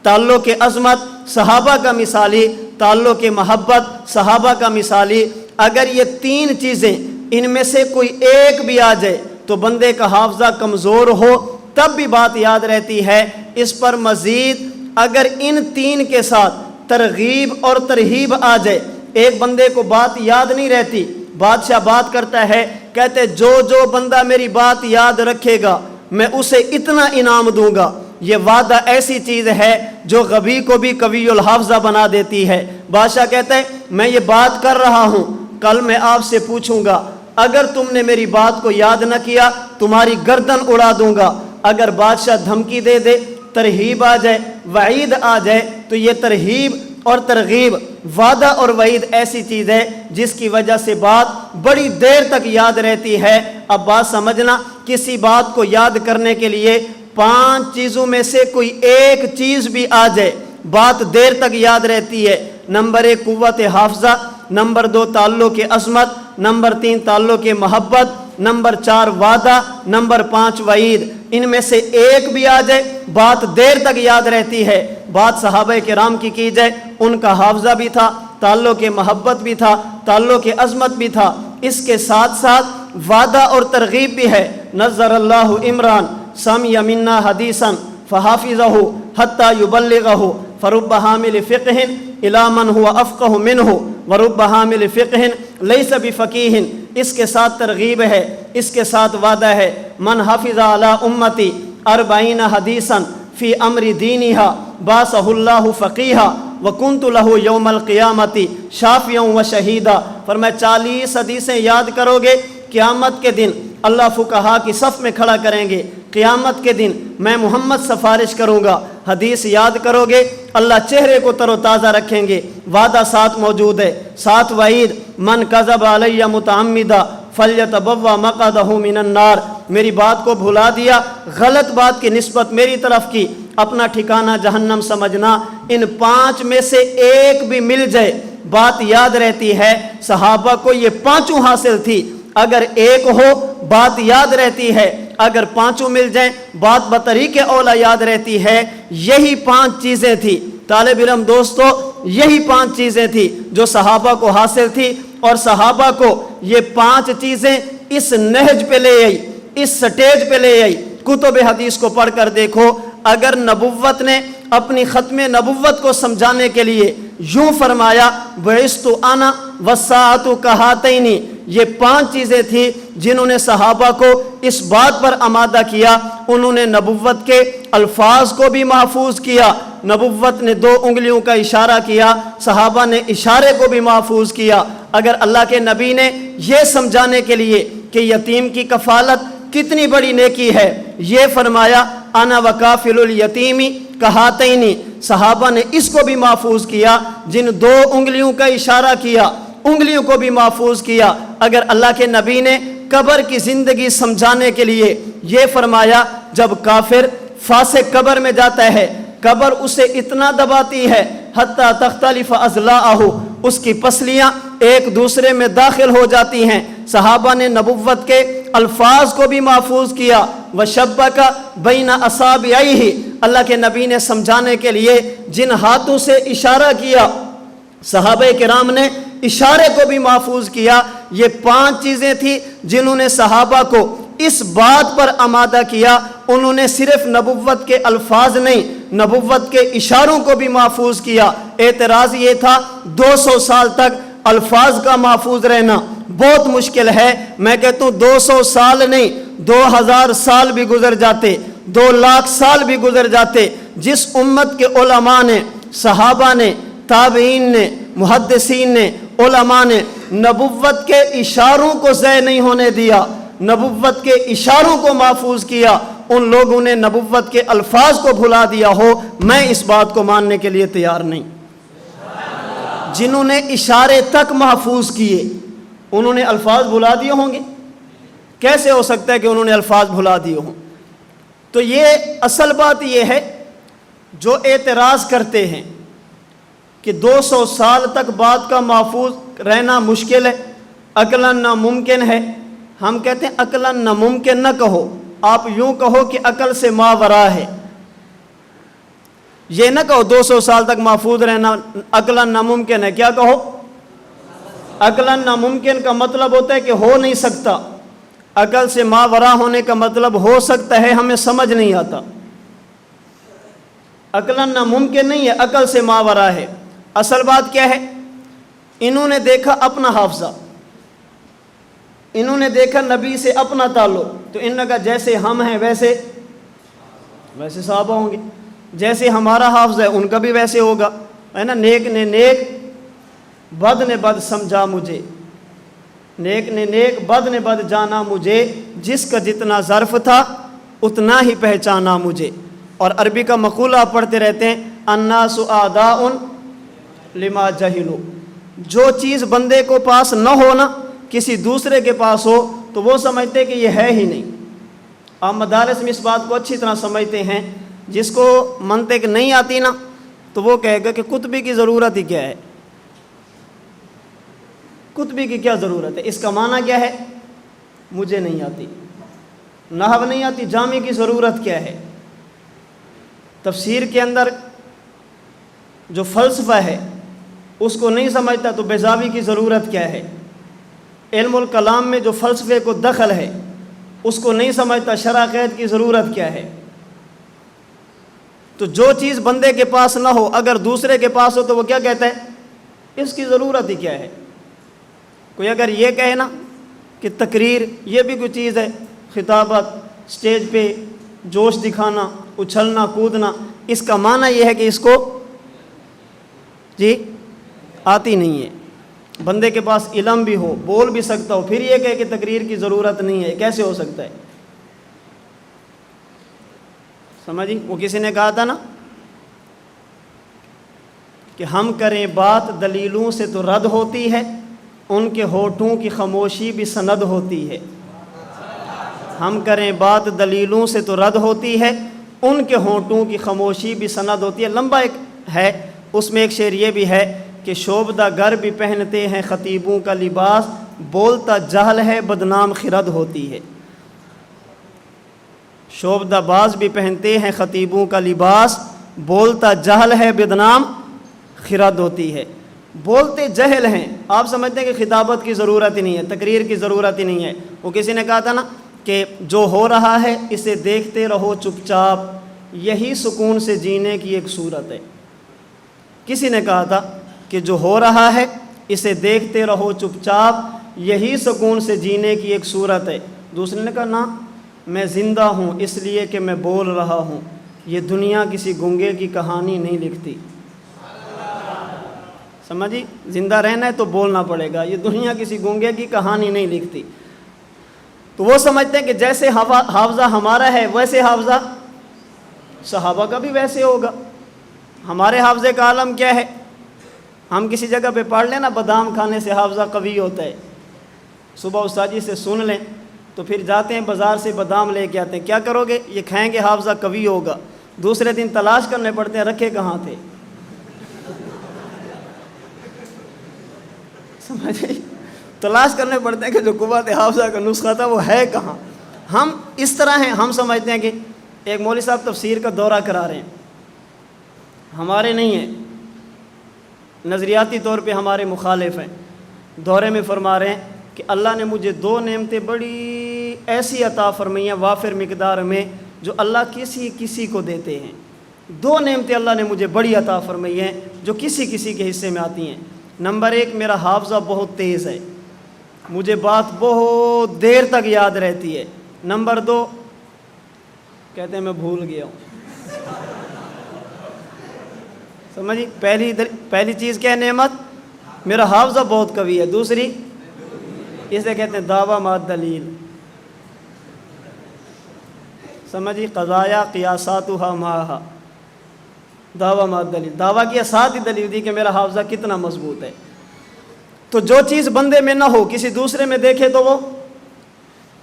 تعلق عظمت صحابہ کا مثالی، تعلق محبت صحابہ کا مثالی، اگر یہ تین چیزیں ان میں سے کوئی ایک بھی آ جائے تو بندے کا حافظہ کمزور ہو تب بھی بات یاد رہتی ہے۔ اس پر مزید اگر ان تین کے ساتھ ترغیب اور ترہیب آ جائے، ایک بندے کو بات یاد نہیں رہتی، بادشاہ بات کرتا ہے، کہتے جو بندہ میری بات یاد رکھے گا میں اسے اتنا انعام دوں گا۔ یہ وعدہ ایسی چیز ہے جو غبی کو بھی قوی الحافظہ بنا دیتی ہے۔ بادشاہ کہتا ہے میں یہ بات کر رہا ہوں، کل میں آپ سے پوچھوں گا، اگر تم نے میری بات کو یاد نہ کیا تمہاری گردن اڑا دوں گا۔ اگر بادشاہ دھمکی دے دے، ترہیب آ جائے، وعید آ جائے، تو یہ ترہیب اور ترغیب، وعدہ اور وعید ایسی چیز ہے جس کی وجہ سے بات بڑی دیر تک یاد رہتی ہے۔ اب بات سمجھنا، کسی بات کو یاد کرنے کے لیے 5 چیزوں میں سے کوئی ایک چیز بھی آ جائے بات دیر تک یاد رہتی ہے۔ نمبر 1 قوت حافظہ، نمبر 2 تعلق عظمت، نمبر 3 تعلق محبت، نمبر 4 وعدہ، نمبر 5 وعید۔ ان میں سے ایک بھی آ جائے بات دیر تک یاد رہتی ہے۔ بات صحابہ کرام کی جائے، ان کا حافظہ بھی تھا، تعلق محبت بھی تھا، تعلق عظمت بھی تھا، اس کے ساتھ ساتھ وعدہ اور ترغیب بھی ہے۔ نظر اللہ عمران سمع منا حدیثا فحافظہ حتی یبلغہ فرب حامل فقہ الی من هو افقہ منہ ورب حامل فقہ لیس بفقیہ۔ اس کے ساتھ ترغیب ہے، اس کے ساتھ وعدہ ہے۔ من حفظ علی امتی 40 حدیثا فی امر دینہا باسہ اللہ فقیہا وکنت لہ یوم القیامت شافعا و شہیدا۔ فرمایا 40 حدیثیں یاد کرو گے، قیامت کے دن اللہ فقہا کی صف میں کھڑا کریں گے، قیامت کے دن میں محمد سفارش کروں گا۔ حدیث یاد کرو گے، اللہ چہرے کو تر و تازہ رکھیں گے، وعدہ ساتھ موجود ہے، ساتھ وعید، من کذب علی متعمدا فلیتبوأ مقعدہ من النار۔ میری بات کو بھلا دیا، غلط بات کی نسبت میری طرف کی، اپنا ٹھکانہ جہنم سمجھنا۔ ان 5 میں سے ایک بھی مل جائے بات یاد رہتی ہے۔ صحابہ کو یہ 5 حاصل تھی، اگر ایک ہو بات یاد رہتی ہے، اگر 5 مل جائیں بات بطریق اولا یاد رہتی ہے۔ یہی 5 چیزیں تھی طالب علم دوستو، یہی 5 چیزیں تھی جو صحابہ کو حاصل تھی، اور صحابہ کو یہ 5 چیزیں اس نہج پہ لے آئی، اس سٹیج پہ لے آئی۔ کتب حدیث کو پڑھ کر دیکھو، اگر نبوت نے اپنی ختم نبوت کو سمجھانے کے لیے یوں فرمایا بعثت انا والساعۃ کہاتین، یہ 5 چیزیں تھیں جنہوں نے صحابہ کو اس بات پر آمادہ کیا۔ انہوں نے نبوت کے الفاظ کو بھی محفوظ کیا، نبوت نے 2 انگلیوں کا اشارہ کیا، صحابہ نے اشارے کو بھی محفوظ کیا۔ اگر اللہ کے نبی نے یہ سمجھانے کے لیے کہ یتیم کی کفالت کتنی بڑی نیکی ہے، یہ فرمایا انا وکافل الیتیم کہاتین، صحابہ نے اس کو بھی محفوظ کیا۔ جن 2 انگلیوں کا اشارہ کیا، انگلیوں کو بھی محفوظ کیا۔ اگر اللہ کے نبی نے قبر کی زندگی سمجھانے کے لیے یہ فرمایا، جب کافر فاسق قبر میں جاتا ہے، قبر اسے اتنا دباتی ہے حتی تختلف اضلاعہ، اس کی پسلیاں ایک دوسرے میں داخل ہو جاتی ہیں۔ صحابہ نے نبوت کے الفاظ کو بھی محفوظ کیا۔ وشبک بین اصابعیہ، اللہ کے نبی نے سمجھانے کے لیے جن ہاتھوں سے اشارہ کیا، صحابہ کرام نے اشارے کو بھی محفوظ کیا۔ یہ 5 چیزیں تھیں جنہوں نے صحابہ کو اس بات پر آمادہ کیا۔ انہوں نے صرف نبوت کے الفاظ نہیں، نبوت کے اشاروں کو بھی محفوظ کیا۔ اعتراض یہ تھا 200 سال تک الفاظ کا محفوظ رہنا بہت مشکل ہے۔ میں کہتا ہوں 200 سال نہیں، 2000 سال بھی گزر جاتے، 2 لاکھ سال بھی گزر جاتے، جس امت کے علماء نے، صحابہ نے، تابعین نے، محدثین نے، علماء نے نبوت کے اشاروں کو ضائع نہیں ہونے دیا، نبوت کے اشاروں کو محفوظ کیا، ان لوگوں نے نبوت کے الفاظ کو بھلا دیا ہو، میں اس بات کو ماننے کے لیے تیار نہیں۔ جنہوں نے اشارے تک محفوظ کیے انہوں نے الفاظ بھلا دیے ہوں گے؟ کیسے ہو سکتا ہے کہ انہوں نے الفاظ بھلا دیے ہوں؟ تو یہ اصل بات یہ ہے، جو اعتراض کرتے ہیں کہ 200 سال تک بات کا محفوظ رہنا مشکل ہے، عقلاً ناممکن ہے، ہم کہتے ہیں عقلاً ناممکن نہ کہو، آپ یوں کہو کہ عقل سے ماورا ہے۔ یہ نہ کہو 200 سال تک محفوظ رہنا عقلاً ناممکن ہے، کیا کہو؟ عقلاً ناممکن کا مطلب ہوتا ہے کہ ہو نہیں سکتا، عقل سے ماورا ہونے کا مطلب ہو سکتا ہے، ہمیں سمجھ نہیں آتا۔ عقلاً ناممکن نہیں ہے، عقل سے ماورا ہے۔ اصل بات کیا ہے؟ انہوں نے دیکھا اپنا حافظہ، انہوں نے دیکھا نبی سے اپنا تعلق، تو انہوں نے کہا جیسے ہم ہیں ویسے صحابہ ہوں گے، جیسے ہمارا حافظ ہے ان کا بھی ویسے ہوگا، ہے نا؟ نیک نے نیک بد نے بد سمجھا مجھے، نیک نے نیک بد نے بد جانا مجھے، جس کا جتنا ظرف تھا اتنا ہی پہچانا مجھے۔ اور عربی کا مقولہ آپ پڑھتے رہتے ہیں، الناس اعداء لما جہلوا، جو چیز بندے کو پاس نہ ہونا کسی دوسرے کے پاس ہو تو وہ سمجھتے کہ یہ ہے ہی نہیں۔ آپ مدارس میں اس بات کو اچھی طرح سمجھتے ہیں، جس کو منطق نہیں آتی نا تو وہ کہے گا کہ قطبی کی ضرورت ہی کیا ہے، قطبی کی کیا ضرورت ہے، اس کا معنی کیا ہے؟ مجھے نہیں آتی، نحو نہیں آتی، جامع کی ضرورت کیا ہے؟ تفسیر کے اندر جو فلسفہ ہے اس کو نہیں سمجھتا تو بیضاوی کی ضرورت کیا ہے؟ علم الکلام میں جو فلسفے کو دخل ہے اس کو نہیں سمجھتا، شرح قید کی ضرورت کیا ہے؟ تو جو چیز بندے کے پاس نہ ہو اگر دوسرے کے پاس ہو تو وہ کیا کہتا ہے؟ اس کی ضرورت ہی کیا ہے؟ کوئی اگر یہ کہے نا کہ تقریر یہ بھی کوئی چیز ہے، خطابت، سٹیج پہ جوش دکھانا، اچھلنا کودنا، اس کا معنی یہ ہے کہ اس کو جی آتی نہیں ہے۔ بندے کے پاس علم بھی ہو، بول بھی سکتا ہو، پھر یہ کہے کہ تقریر کی ضرورت نہیں ہے، کیسے ہو سکتا ہے؟ سمجھی؟ وہ کسی نے کہا تھا نا کہ ہم کریں بات دلیلوں سے تو رد ہوتی ہے، ان کے ہونٹوں کی خاموشی بھی سند ہوتی ہے۔ ہم کریں بات دلیلوں سے تو رد ہوتی ہے، ان کے ہونٹوں کی خاموشی بھی سند ہوتی ہے۔ لمبا ایک ہے، اس میں ایک شعر یہ بھی ہے کہ شوبدہ گر بھی پہنتے ہیں خطیبوں کا لباس، بولتا جہل ہے بدنام خرد ہوتی ہے۔ شوبدہ باز بھی پہنتے ہیں خطیبوں کا لباس، بولتا جہل ہے بدنام خرد ہوتی ہے۔ بولتے جہل ہیں، آپ سمجھتے ہیں کہ خطابت کی ضرورت ہی نہیں ہے، تقریر کی ضرورت ہی نہیں ہے۔ وہ کسی نے کہا تھا نا کہ جو ہو رہا ہے اسے دیکھتے رہو چپ چاپ، یہی سکون سے جینے کی ایک صورت ہے۔ کسی نے کہا تھا کہ جو ہو رہا ہے اسے دیکھتے رہو چپ چاپ، یہی سکون سے جینے کی ایک صورت ہے۔ دوسرے نے کہا نا، میں زندہ ہوں اس لیے کہ میں بول رہا ہوں، یہ دنیا کسی گنگے کی کہانی نہیں لکھتی۔ سمجھی؟ زندہ رہنا ہے تو بولنا پڑے گا، یہ دنیا کسی گنگے کی کہانی نہیں لکھتی۔ تو وہ سمجھتے ہیں کہ جیسے حافظہ ہمارا ہے ویسے حافظہ صحابہ کا بھی ویسے ہوگا۔ ہمارے حافظے کا عالم کیا ہے؟ ہم کسی جگہ پہ پڑھ لیں نا بادام کھانے سے حافظہ قوی ہوتا ہے، صبح استاد جی سے سن لیں تو پھر جاتے ہیں بازار سے بادام لے کے آتے ہیں، کیا کرو گے؟ یہ کھائیں گے حافظہ قوی ہوگا۔ دوسرے دن تلاش کرنے پڑتے ہیں رکھے کہاں تھے، سمجھے؟ تلاش کرنے پڑتے ہیں کہ جو قوت حافظہ کا نسخہ تھا وہ ہے کہاں۔ ہم اس طرح ہیں، ہم سمجھتے ہیں کہ ایک مولوی صاحب تفسیر کا دورہ کرا رہے ہیں، ہمارے نہیں ہیں، نظریاتی طور پہ ہمارے مخالف ہیں، دورے میں فرما رہے ہیں کہ اللہ نے مجھے 2 نعمتیں بڑی ایسی عطا فرمائی ہیں وافر مقدار میں جو اللہ کسی کو دیتے ہیں۔ 2 نعمتیں اللہ نے مجھے بڑی عطا فرمائی ہیں جو کسی کے حصے میں آتی ہیں۔ نمبر 1، میرا حافظہ بہت تیز ہے، مجھے بات بہت دیر تک یاد رہتی ہے۔ نمبر 2، کہتے ہیں میں بھول گیا ہوں۔ سمجھی؟ پہلی چیز کیا ہے نعمت؟ میرا حافظہ بہت قوی ہے. دوسری اسے کہتے ہیں دعویٰ مع دلیل. سمجھی؟ قضایا قیاساتها معها. دعویٰ مع دلیل، دعویٰ کیا ساتھ ہی دلیل دی کہ میرا حافظہ کتنا مضبوط ہے. تو جو چیز بندے میں نہ ہو کسی دوسرے میں دیکھے تو وہ.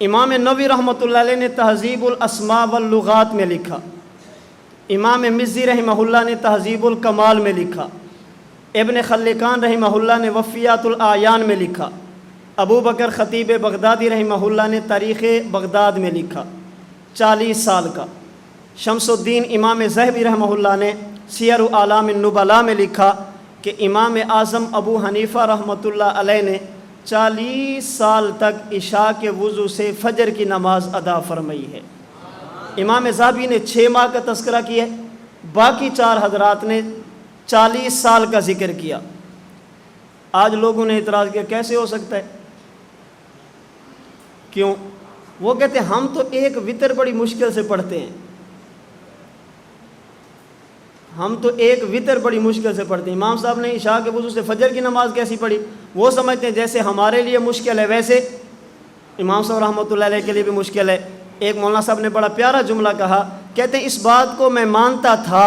امام نووی رحمۃ اللہ علیہ نے تہذیب الاسماء واللغات میں لکھا. امام مزی رحمہ اللہ نے تہذیب الکمال میں لکھا. ابن خلکان رحمہ اللہ نے وفیات الاعیان میں لکھا. ابو بکر خطیب بغدادی رحمہ اللہ نے تاریخ بغداد میں لکھا 40 سال کا. شمس الدین امام ذہبی رحمہ اللہ نے سیر اعلام النبلاء میں لکھا کہ امام اعظم ابو حنیفہ رحمۃ اللہ علیہ نے 40 سال تک عشاء کے وضو سے فجر کی نماز ادا فرمائی ہے. امام ذہبی نے 6 ماہ کا تذکرہ کیا ہے. باقی 4 حضرات نے 40 سال کا ذکر کیا. آج لوگوں نے اعتراض کیا کیسے ہو سکتا ہے؟ کیوں؟ وہ کہتے ہیں ہم تو ایک وتر بڑی مشکل سے پڑھتے ہیں. ہم تو ایک وتر بڑی مشکل سے پڑھتے ہیں. امام صاحب نے عشاء کے وضو سے فجر کی نماز کیسی پڑھی؟ وہ سمجھتے ہیں جیسے ہمارے لیے مشکل ہے ویسے امام صاحب رحمۃ اللہ علیہ کے لیے بھی مشکل ہے. ایک مولانا صاحب نے بڑا پیارا جملہ کہا، کہتے ہیں اس بات کو میں مانتا تھا،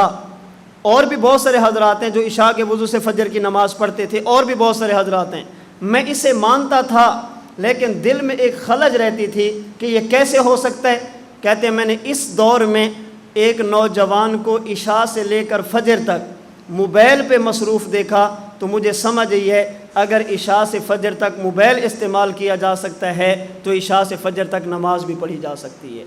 اور بھی بہت سارے حضرات ہیں جو عشاء کے وضو سے فجر کی نماز پڑھتے تھے، اور بھی بہت سارے حضرات ہیں، میں اسے مانتا تھا لیکن دل میں ایک خلج رہتی تھی کہ یہ کیسے ہو سکتا ہے. کہتے ہیں میں نے اس دور میں ایک نوجوان کو عشاء سے لے کر فجر تک موبائل پہ مصروف دیکھا تو مجھے سمجھ آئی ہے اگر عشاء سے فجر تک موبائل استعمال کیا جا سکتا ہے تو عشاء سے فجر تک نماز بھی پڑھی جا سکتی ہے.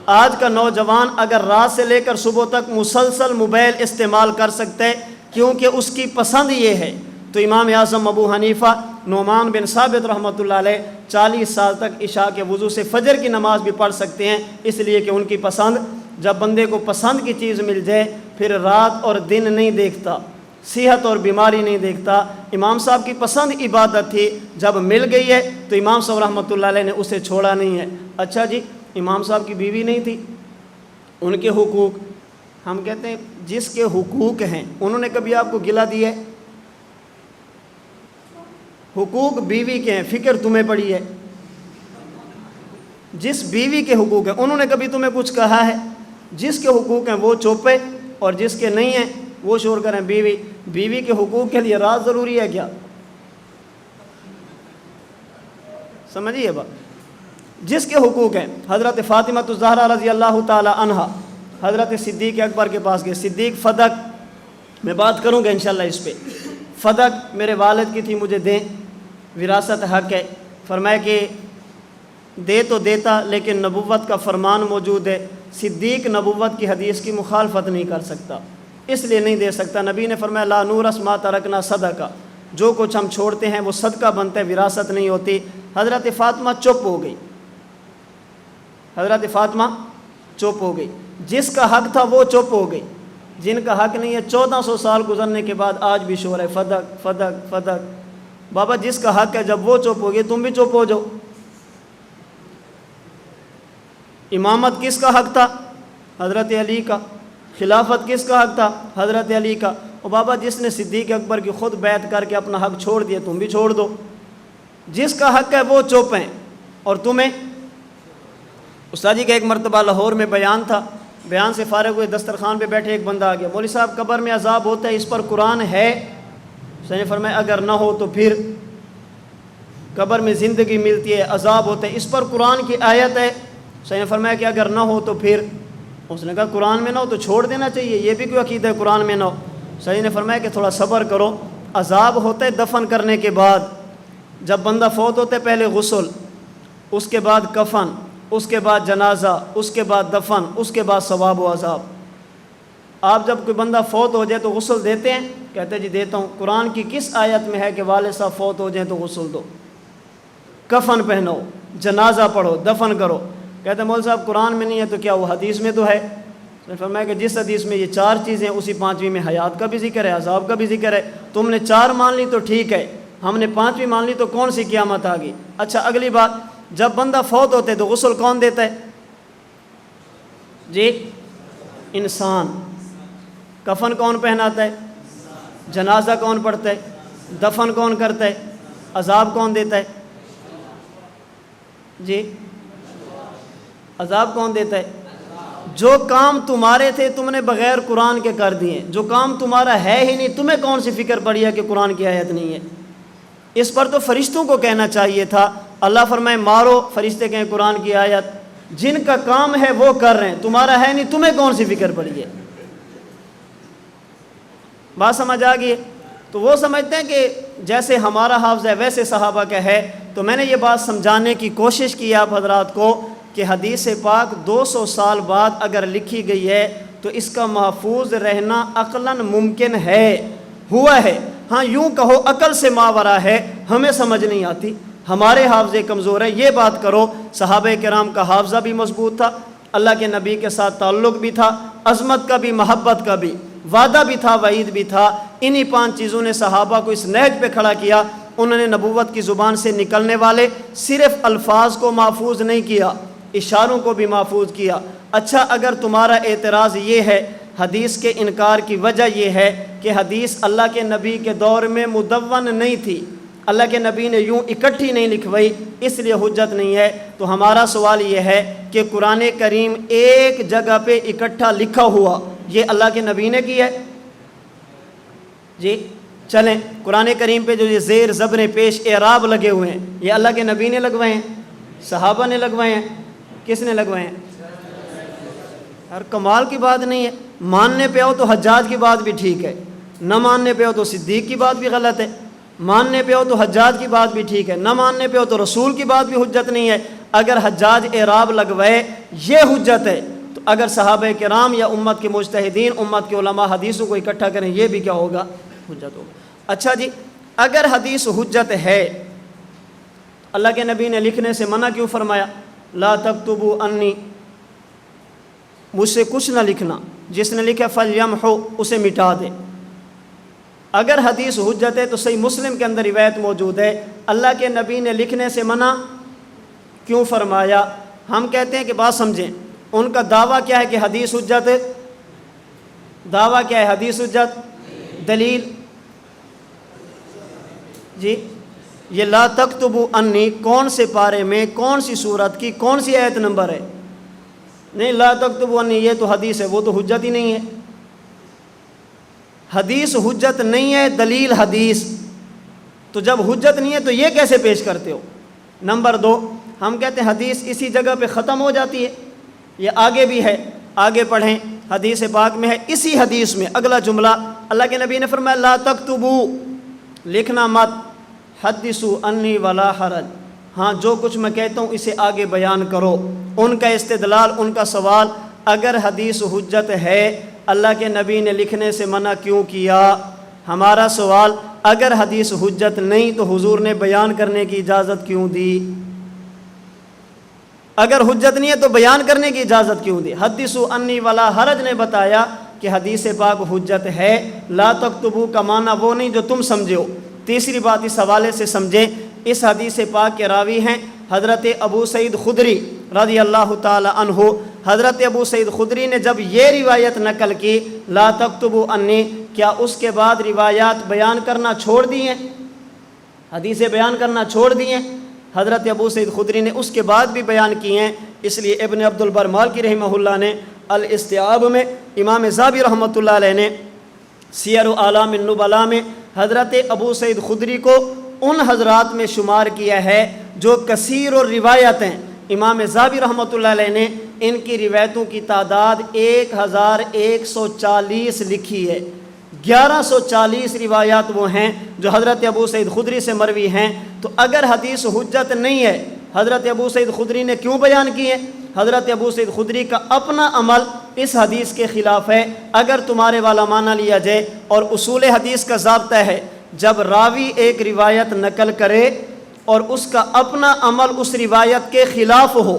آج کا نوجوان اگر رات سے لے کر صبح تک مسلسل موبائل استعمال کر سکتا ہے کیونکہ اس کی پسند یہ ہے، تو امام اعظم ابو حنیفہ نعمان بن ثابت رحمۃ اللہ علیہ 40 سال تک عشاء کے وضو سے فجر کی نماز بھی پڑھ سکتے ہیں، اس لیے کہ ان کی پسند. جب بندے کو پسند کی چیز مل جائے پھر رات اور دن نہیں دیکھتا، صحت اور بیماری نہیں دیکھتا. امام صاحب کی پسند عبادت تھی، جب مل گئی ہے تو امام صاحب رحمۃ اللہ علیہ نے اسے چھوڑا نہیں ہے. اچھا جی، امام صاحب کی بیوی نہیں تھی، ان کے حقوق، ہم کہتے ہیں جس کے حقوق ہیں انہوں نے کبھی آپ کو گلا دیا ہے؟ حقوق بیوی کے ہیں، فکر تمہیں پڑی ہے. جس بیوی کے حقوق ہیں انہوں نے کبھی تمہیں کچھ کہا ہے؟ جس کے حقوق ہیں وہ چوپے اور جس کے نہیں ہیں وہ شور کریں. بیوی کے حقوق کے لیے رات ضروری ہے کیا؟ سمجھیے بات. جس کے حقوق ہیں، حضرت فاطمہ الزہرا رضی اللہ تعالی عنہا حضرت صدیق اکبر کے پاس گئے. صدیق فدق، میں بات کروں گا انشاءاللہ اس پہ. فدق میرے والد کی تھی، مجھے دیں، وراثت حق ہے. فرمایا کہ دے تو دیتا لیکن نبوت کا فرمان موجود ہے. صدیق نبوت کی حدیث کی مخالفت نہیں کر سکتا، اس لیے نہیں دے سکتا. نبی نے فرمایا لا نورث ما ترکنا صدقہ، جو کچھ ہم چھوڑتے ہیں وہ صدقہ بنتا ہے، وراثت نہیں ہوتی. حضرت فاطمہ چپ ہو گئی. حضرت فاطمہ چپ ہو گئی. جس کا حق تھا وہ چپ ہو گئی، جن کا حق نہیں ہے 1400 سال گزرنے کے بعد آج بھی شور ہے فدق فدق فدق. بابا جس کا حق ہے جب وہ چپ ہو گئی تم بھی چپ ہو جاؤ. امامت کس کا حق تھا؟ حضرت علی کا. خلافت کس کا حق تھا؟ حضرت علی کا. اور بابا جس نے صدیق اکبر کی خود بیعت کر کے اپنا حق چھوڑ دیا تم بھی چھوڑ دو. جس کا حق ہے وہ چپ ہیں اور تمہیں. استاد جی کا ایک مرتبہ لاہور میں بیان تھا، بیان سے فارغ ہوئے دسترخوان پہ بیٹھے ایک بندہ آ گیا، مولوی صاحب قبر میں عذاب ہوتا ہے، اس پر قرآن ہے؟ اس نے فرمایا اگر نہ ہو تو پھر قبر میں زندگی ملتی ہے، عذاب ہوتا ہے، اس پر قرآن کی آیت ہے؟ اس نے فرمایا کہ اگر نہ ہو تو پھر. اس نے کہا قرآن میں نہ ہو تو چھوڑ دینا چاہیے، یہ بھی کوئی عقیدہ ہے قرآن میں نہ ہو؟ صحیح نے فرمایا کہ تھوڑا صبر کرو، عذاب ہوتا ہے دفن کرنے کے بعد. جب بندہ فوت ہوتا ہے پہلے غسل، اس کے بعد کفن، اس کے بعد جنازہ، اس کے بعد دفن، اس کے بعد ثواب و عذاب. آپ جب کوئی بندہ فوت ہو جائے تو غسل دیتے ہیں؟ کہتے ہیں جی دیتا ہوں. قرآن کی کس آیت میں ہے کہ والد صاحب فوت ہو جائیں تو غسل دو، کفن پہنو، جنازہ پڑھو، دفن کرو؟ کہتے ہیں مول صاحب قرآن میں نہیں ہے تو کیا وہ حدیث میں تو ہے؟ فرمایا کہ جس حدیث میں یہ 4 چیزیں اسی 5ویں میں حیات کا بھی ذکر ہے، عذاب کا بھی ذکر ہے. تم نے 4 مان لی تو ٹھیک ہے، ہم نے 5ویں مان لی تو کون سی قیامت آ گئی؟ اچھا اگلی بات، جب بندہ فوت ہوتے تو غسل کون دیتا ہے؟ جی انسان. کفن کون پہناتا ہے؟ جنازہ کون پڑھتا ہے؟ دفن کون کرتا ہے؟ عذاب کون دیتا ہے؟ جی عذاب کون دیتا ہے؟ جو کام تمہارے تھے تم نے بغیر قرآن کے کر دیے، جو کام تمہارا ہے ہی نہیں، تمہیں کون سی فکر پڑی ہے کہ قرآن کی آیت نہیں ہے؟ اس پر تو فرشتوں کو کہنا چاہیے تھا۔ اللہ فرمائے مارو، فرشتے کہیں قرآن کی آیت، جن کا کام ہے وہ کر رہے ہیں، تمہارا ہے نہیں، تمہیں کون سی فکر پڑی ہے؟ بات سمجھ آ گئی؟ تو وہ سمجھتے ہیں کہ جیسے ہمارا حافظ ہے ویسے صحابہ کا ہے۔ تو میں نے یہ بات سمجھانے کی کوشش کی آپ حضرات کو کہ حدیث پاک 200 سال بعد اگر لکھی گئی ہے تو اس کا محفوظ رہنا عقلاً ممکن ہے، ہوا ہے۔ ہاں یوں کہو عقل سے ماورا ہے، ہمیں سمجھ نہیں آتی، ہمارے حافظے کمزور ہیں، یہ بات کرو۔ صحابہ کرام کا حافظہ بھی مضبوط تھا، اللہ کے نبی کے ساتھ تعلق بھی تھا، عظمت کا بھی، محبت کا بھی، وعدہ بھی تھا، وعید بھی تھا۔ انہی 5 چیزوں نے صحابہ کو اس نہج پہ کھڑا کیا۔ انہوں نے نبوت کی زبان سے نکلنے والے صرف الفاظ کو محفوظ نہیں کیا، اشاروں کو بھی محفوظ کیا۔ اچھا اگر تمہارا اعتراض یہ ہے، حدیث کے انکار کی وجہ یہ ہے کہ حدیث اللہ کے نبی کے دور میں مدون نہیں تھی، اللہ کے نبی نے یوں اکٹھی نہیں لکھوائی، اس لیے حجت نہیں ہے، تو ہمارا سوال یہ ہے کہ قرآن کریم ایک جگہ پہ اکٹھا لکھا ہوا، یہ اللہ کے نبی نے کی ہے؟ جی چلیں، قرآن کریم پہ جو یہ زیر زبر پیش اعراب لگے ہوئے ہیں، یہ اللہ کے نبی نے لگوائے ہیں؟ صحابہ نے لگوائے ہیں؟ کس نے لگوائے ہیں؟ ہر کمال کی بات نہیں ہے۔ ماننے پہ ہو تو حجاج کی بات بھی ٹھیک ہے، نہ ماننے پہ ہو تو صدیق کی بات بھی غلط ہے، ماننے پہ ہو تو حجاج کی بات بھی ٹھیک ہے، نہ ماننے پہ ہو تو رسول کی بات بھی حجت نہیں ہے۔ اگر حجاج اعراب لگوائے یہ حجت ہے، تو اگر صحابہ کرام یا امت کے مجتہدین، امت کے علماء حدیثوں کو اکٹھا کریں، یہ بھی کیا ہوگا؟ حجت ہوگا۔ اچھا جی، اگر حدیث حجت ہے، اللہ کے نبی نے لکھنے سے منع کیوں فرمایا؟ لا تکتبوا انی، مجھ سے کچھ نہ لکھنا، جس نے لکھا فلیمحو، اسے مٹا دے۔ اگر حدیث حجت ہے تو صحیح مسلم کے اندر روایت موجود ہے، اللہ کے نبی نے لکھنے سے منع کیوں فرمایا؟ ہم کہتے ہیں کہ بات سمجھیں، ان کا دعویٰ کیا ہے کہ حدیث حجت ہے؟ دعویٰ کیا ہے؟ حدیث حجت۔ دلیل؟ جی یہ لا تکتبوا انی کون سے پارے میں، کون سی صورت کی، کون سی آیت نمبر ہے؟ نہیں، لا تکتبوا انی یہ تو حدیث ہے، وہ تو حجت ہی نہیں ہے۔ حدیث حجت نہیں ہے، دلیل حدیث، تو جب حجت نہیں ہے تو یہ کیسے پیش کرتے ہو؟ نمبر 2، ہم کہتے ہیں حدیث اسی جگہ پہ ختم ہو جاتی ہے، یہ آگے بھی ہے، آگے پڑھیں، حدیث پاک میں ہے، اسی حدیث میں اگلا جملہ اللہ کے نبی نے فرمایا لا تکتبوا، لکھنا مت، حدثوا انی ولا حرج، ہاں جو کچھ میں کہتا ہوں اسے آگے بیان کرو۔ ان کا استدلال، ان کا سوال، اگر حدیث حجت ہے اللہ کے نبی نے لکھنے سے منع کیوں کیا؟ ہمارا سوال، اگر حدیث حجت نہیں تو حضور نے بیان کرنے کی اجازت کیوں دی؟ اگر حجت نہیں ہے تو بیان کرنے کی اجازت کیوں دی؟ حدثوا انی ولا حرج نے بتایا کہ حدیث پاک حجت ہے، لا تکتبوا کا معنی وہ نہیں جو تم سمجھے ہو۔ تیسری بات اس حوالے سے سمجھیں، اس حدیث پاک کے راوی ہیں حضرت ابو سعید خدری رضی اللہ تعالی عنہ۔ حضرت ابو سعید خدری نے جب یہ روایت نقل کی لا تکتبوا انی، کیا اس کے بعد روایات بیان کرنا چھوڑ دی ہیں؟ حدیثیں بیان کرنا چھوڑ دی ہیں؟ حضرت ابو سعید خدری نے اس کے بعد بھی بیان کی ہیں۔ اس لیے ابن عبد البر مالکی رحمہ اللہ نے الاستیعاب میں، امام ذہبی رحمۃ اللہ علیہ نے سیر اعلام النبلاء میں حضرت ابو سعید خدری کو ان حضرات میں شمار کیا ہے جو کثیر الروایت ہیں۔ امام ذہبی رحمۃ اللہ علیہ نے ان کی روایتوں کی تعداد 1140 لکھی ہے۔ 1140 روایات وہ ہیں جو حضرت ابو سعید خدری سے مروی ہیں۔ تو اگر حدیث حجت نہیں ہے، حضرت ابو سعید خدری نے کیوں بیان کی ہے؟ حضرت ابو سعید خدری کا اپنا عمل اس حدیث کے خلاف ہے۔ اگر تمہارے والا معنی لیا جائے، اور اصول حدیث کا ضابطہ ہے جب راوی ایک روایت نقل کرے اور اس کا اپنا عمل اس روایت کے خلاف ہو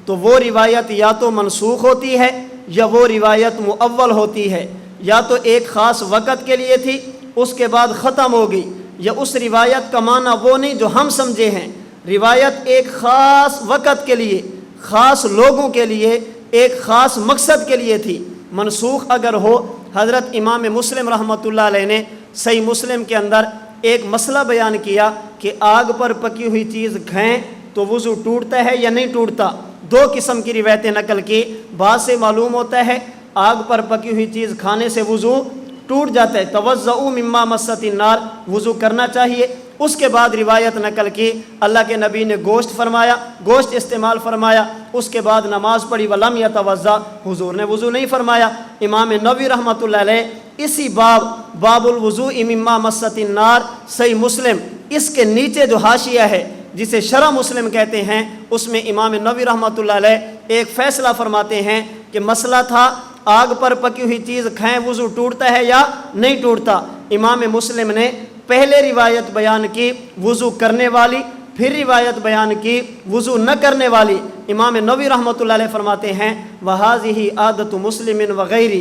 تو وہ روایت یا تو منسوخ ہوتی ہے یا وہ روایت مؤول ہوتی ہے، یا تو ایک خاص وقت کے لیے تھی اس کے بعد ختم ہو گئی، یا اس روایت کا معنی وہ نہیں جو ہم سمجھے ہیں۔ روایت ایک خاص وقت کے لیے، خاص لوگوں کے لیے، ایک خاص مقصد کے لیے تھی، منسوخ اگر ہو۔ حضرت امام مسلم رحمۃ اللہ علیہ نے صحیح مسلم کے اندر ایک مسئلہ بیان کیا کہ آگ پر پکی ہوئی چیز کھائیں تو وضو ٹوٹتا ہے یا نہیں ٹوٹتا. 2 قسم کی روایتیں نقل کی. بعض سے معلوم ہوتا ہے آگ پر پکی ہوئی چیز کھانے سے وضو ٹوٹ جاتا ہے. توضؤوا مما مست النار، وضو کرنا چاہیے. اس کے بعد روایت نقل کی اللہ کے نبی نے گوشت استعمال فرمایا. اس کے بعد نماز پڑھی ولم یتوضا، حضور نے وضو نہیں فرمایا. امام نووی رحمۃ اللہ علیہ اسی باب الوضوء مما مست النار صحیح مسلم، اس کے نیچے جو حاشیہ ہے جسے شرح مسلم کہتے ہیں، اس میں امام نووی رحمۃ اللہ علیہ ایک فیصلہ فرماتے ہیں کہ مسئلہ تھا آگ پر پکی ہوئی چیز کھائیں وضو ٹوٹتا ہے یا نہیں ٹوٹتا. امام مسلم نے پہلے روایت بیان کی وضو کرنے والی، پھر روایت بیان کی وضو نہ کرنے والی. امام نووی رحمۃ اللہ علیہ فرماتے ہیں وَهَذِهِ عَادَةُ مُسْلِمٍ وَغَيْرِ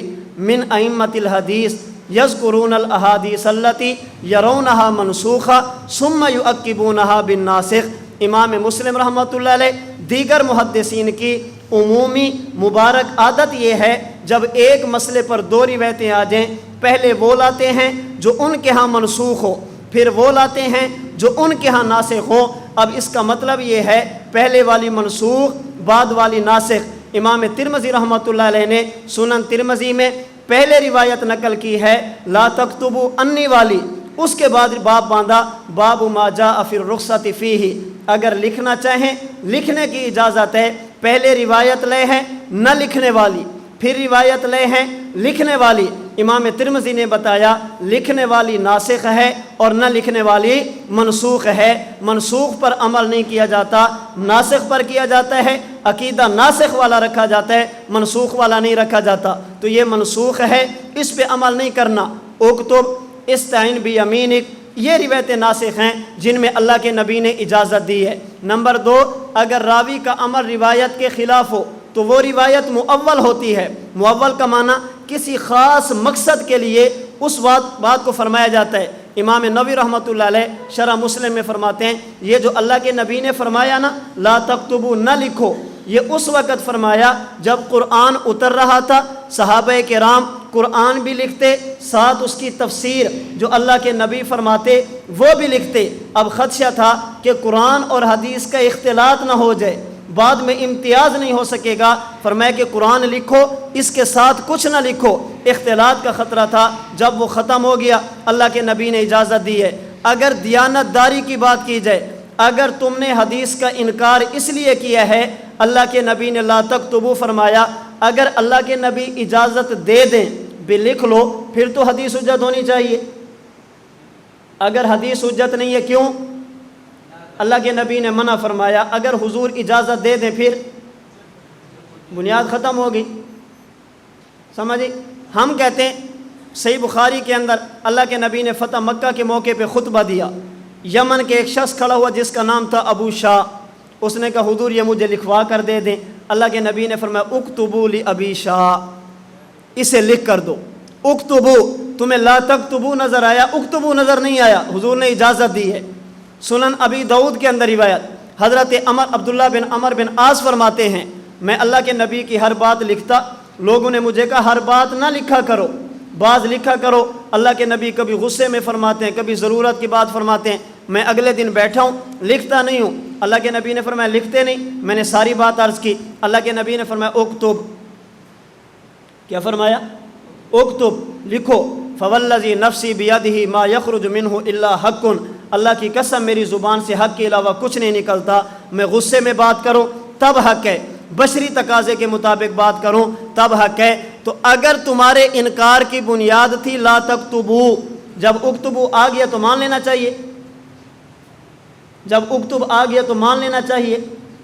مِنْ أَئِمَّةِ الْحَدِيثِ يَذْكُرُونَ الْأَحَادِيثَ الَّتِي يَرَوْنَهَا مَنْسُوخَةً ثُمَّ يُؤَكِّبُونَهَا بِالنَّاسِخِ. امام مسلم رحمۃ اللہ علیہ دیگر محدثین کی عمومی مبارک عادت یہ ہے جب ایک مسئلے پر 2 روایتیں آ جائیں، پہلے وہ لاتے ہیں جو ان کے ہاں منسوخ ہو، پھر وہ لاتے ہیں جو ان کے ہاں ناسخ ہو. اب اس کا مطلب یہ ہے پہلے والی منسوخ، بعد والی ناسخ. امام ترمذی رحمۃ اللہ علیہ نے سنن ترمذی میں پہلے روایت نقل کی ہے لا تکتبوا انی والی، اس کے بعد باب باندھا باب ما جاء فی الرخصۃ فیہ، اگر لکھنا چاہیں لکھنے کی اجازت ہے. پہلے روایت لے ہیں نہ لکھنے والی، پھر روایت لے ہیں لکھنے والی. امام ترمذی نے بتایا لکھنے والی ناسخ ہے اور نہ لکھنے والی منسوخ ہے. منسوخ پر عمل نہیں کیا جاتا، ناسخ پر کیا جاتا ہے. عقیدہ ناسخ والا رکھا جاتا ہے، منسوخ والا نہیں رکھا جاتا. تو یہ منسوخ ہے، اس پہ عمل نہیں کرنا. اکتب استعین بیمینک، یہ روایتیں ناسخ ہیں جن میں اللہ کے نبی نے اجازت دی ہے. نمبر 2، اگر راوی کا عمل روایت کے خلاف ہو تو وہ روایت مؤول ہوتی ہے. مؤول کا معنی کسی خاص مقصد کے لیے اس بات کو فرمایا جاتا ہے. امام نووی رحمۃ اللہ علیہ شرح مسلم میں فرماتے ہیں یہ جو اللہ کے نبی نے فرمایا نا لا تکتبوا، نہ لکھو، یہ اس وقت فرمایا جب قرآن اتر رہا تھا. صحابہ کرام قرآن بھی لکھتے، ساتھ اس کی تفسیر جو اللہ کے نبی فرماتے وہ بھی لکھتے. اب خدشہ تھا کہ قرآن اور حدیث کا اختلاط نہ ہو جائے، بعد میں امتیاز نہیں ہو سکے گا. فرمایا کہ قرآن لکھو، اس کے ساتھ کچھ نہ لکھو. اختلاط کا خطرہ تھا. جب وہ ختم ہو گیا اللہ کے نبی نے اجازت دی ہے. اگر دیانت داری کی بات کی جائے، اگر تم نے حدیث کا انکار اس لیے کیا ہے، اللہ کے نبی نے لا تکتبوا فرمایا، اگر اللہ کے نبی اجازت دے دیں بھی لکھ لو، پھر تو حدیث حجت ہونی چاہیے. اگر حدیث حجت نہیں ہے کیوں؟ اللہ کے نبی نے منع فرمایا. اگر حضور اجازت دے دیں پھر بنیاد ختم ہوگی. سمجھے؟ ہم کہتے ہیں صحیح بخاری کے اندر اللہ کے نبی نے فتح مکہ کے موقع پہ خطبہ دیا. یمن کے ایک شخص کھڑا ہوا جس کا نام تھا ابو شاہ. اس نے کہا حضور یہ مجھے لکھوا کر دے دیں. اللہ کے نبی نے فرمایا اکتبوا لابی شاہ، اسے لکھ کر دو. اکتبوا، تمہیں لا تکتبوا نظر آیا، اکتبوا نظر نہیں آیا، حضور نے اجازت دی ہے. سنن ابی داؤد کے اندر روایت حضرت عبداللہ بن عمر بن عاص فرماتے ہیں میں اللہ کے نبی کی ہر بات لکھتا، لوگوں نے مجھے کہا ہر بات نہ لکھا کرو، بعض لکھا کرو. اللہ کے نبی کبھی غصے میں فرماتے ہیں، کبھی ضرورت کی بات فرماتے ہیں. میں اگلے دن بیٹھا ہوں لکھتا نہیں ہوں. اللہ کے نبی نے فرمایا لکھتے نہیں. میں نے ساری بات عرض کی. اللہ کے نبی نے فرمایا اکتب، کیا فرمایا؟ اکتب، لکھو. فوالذی نفسی بیدہ ما یخرج منہ الا حق، اللہ کی قسم میری زبان سے حق کے علاوہ کچھ نہیں نکلتا. میں غصے میں بات کروں تب حق ہے، بشری تقاضے کے مطابق بات کروں تب حق ہے. تو اگر تمہارے انکار کی بنیاد تھی لا تکتبوا، جب اکتبوا آ گیا تو مان لینا چاہیے. جب اکتب آ گیا تو مان لینا چاہیے.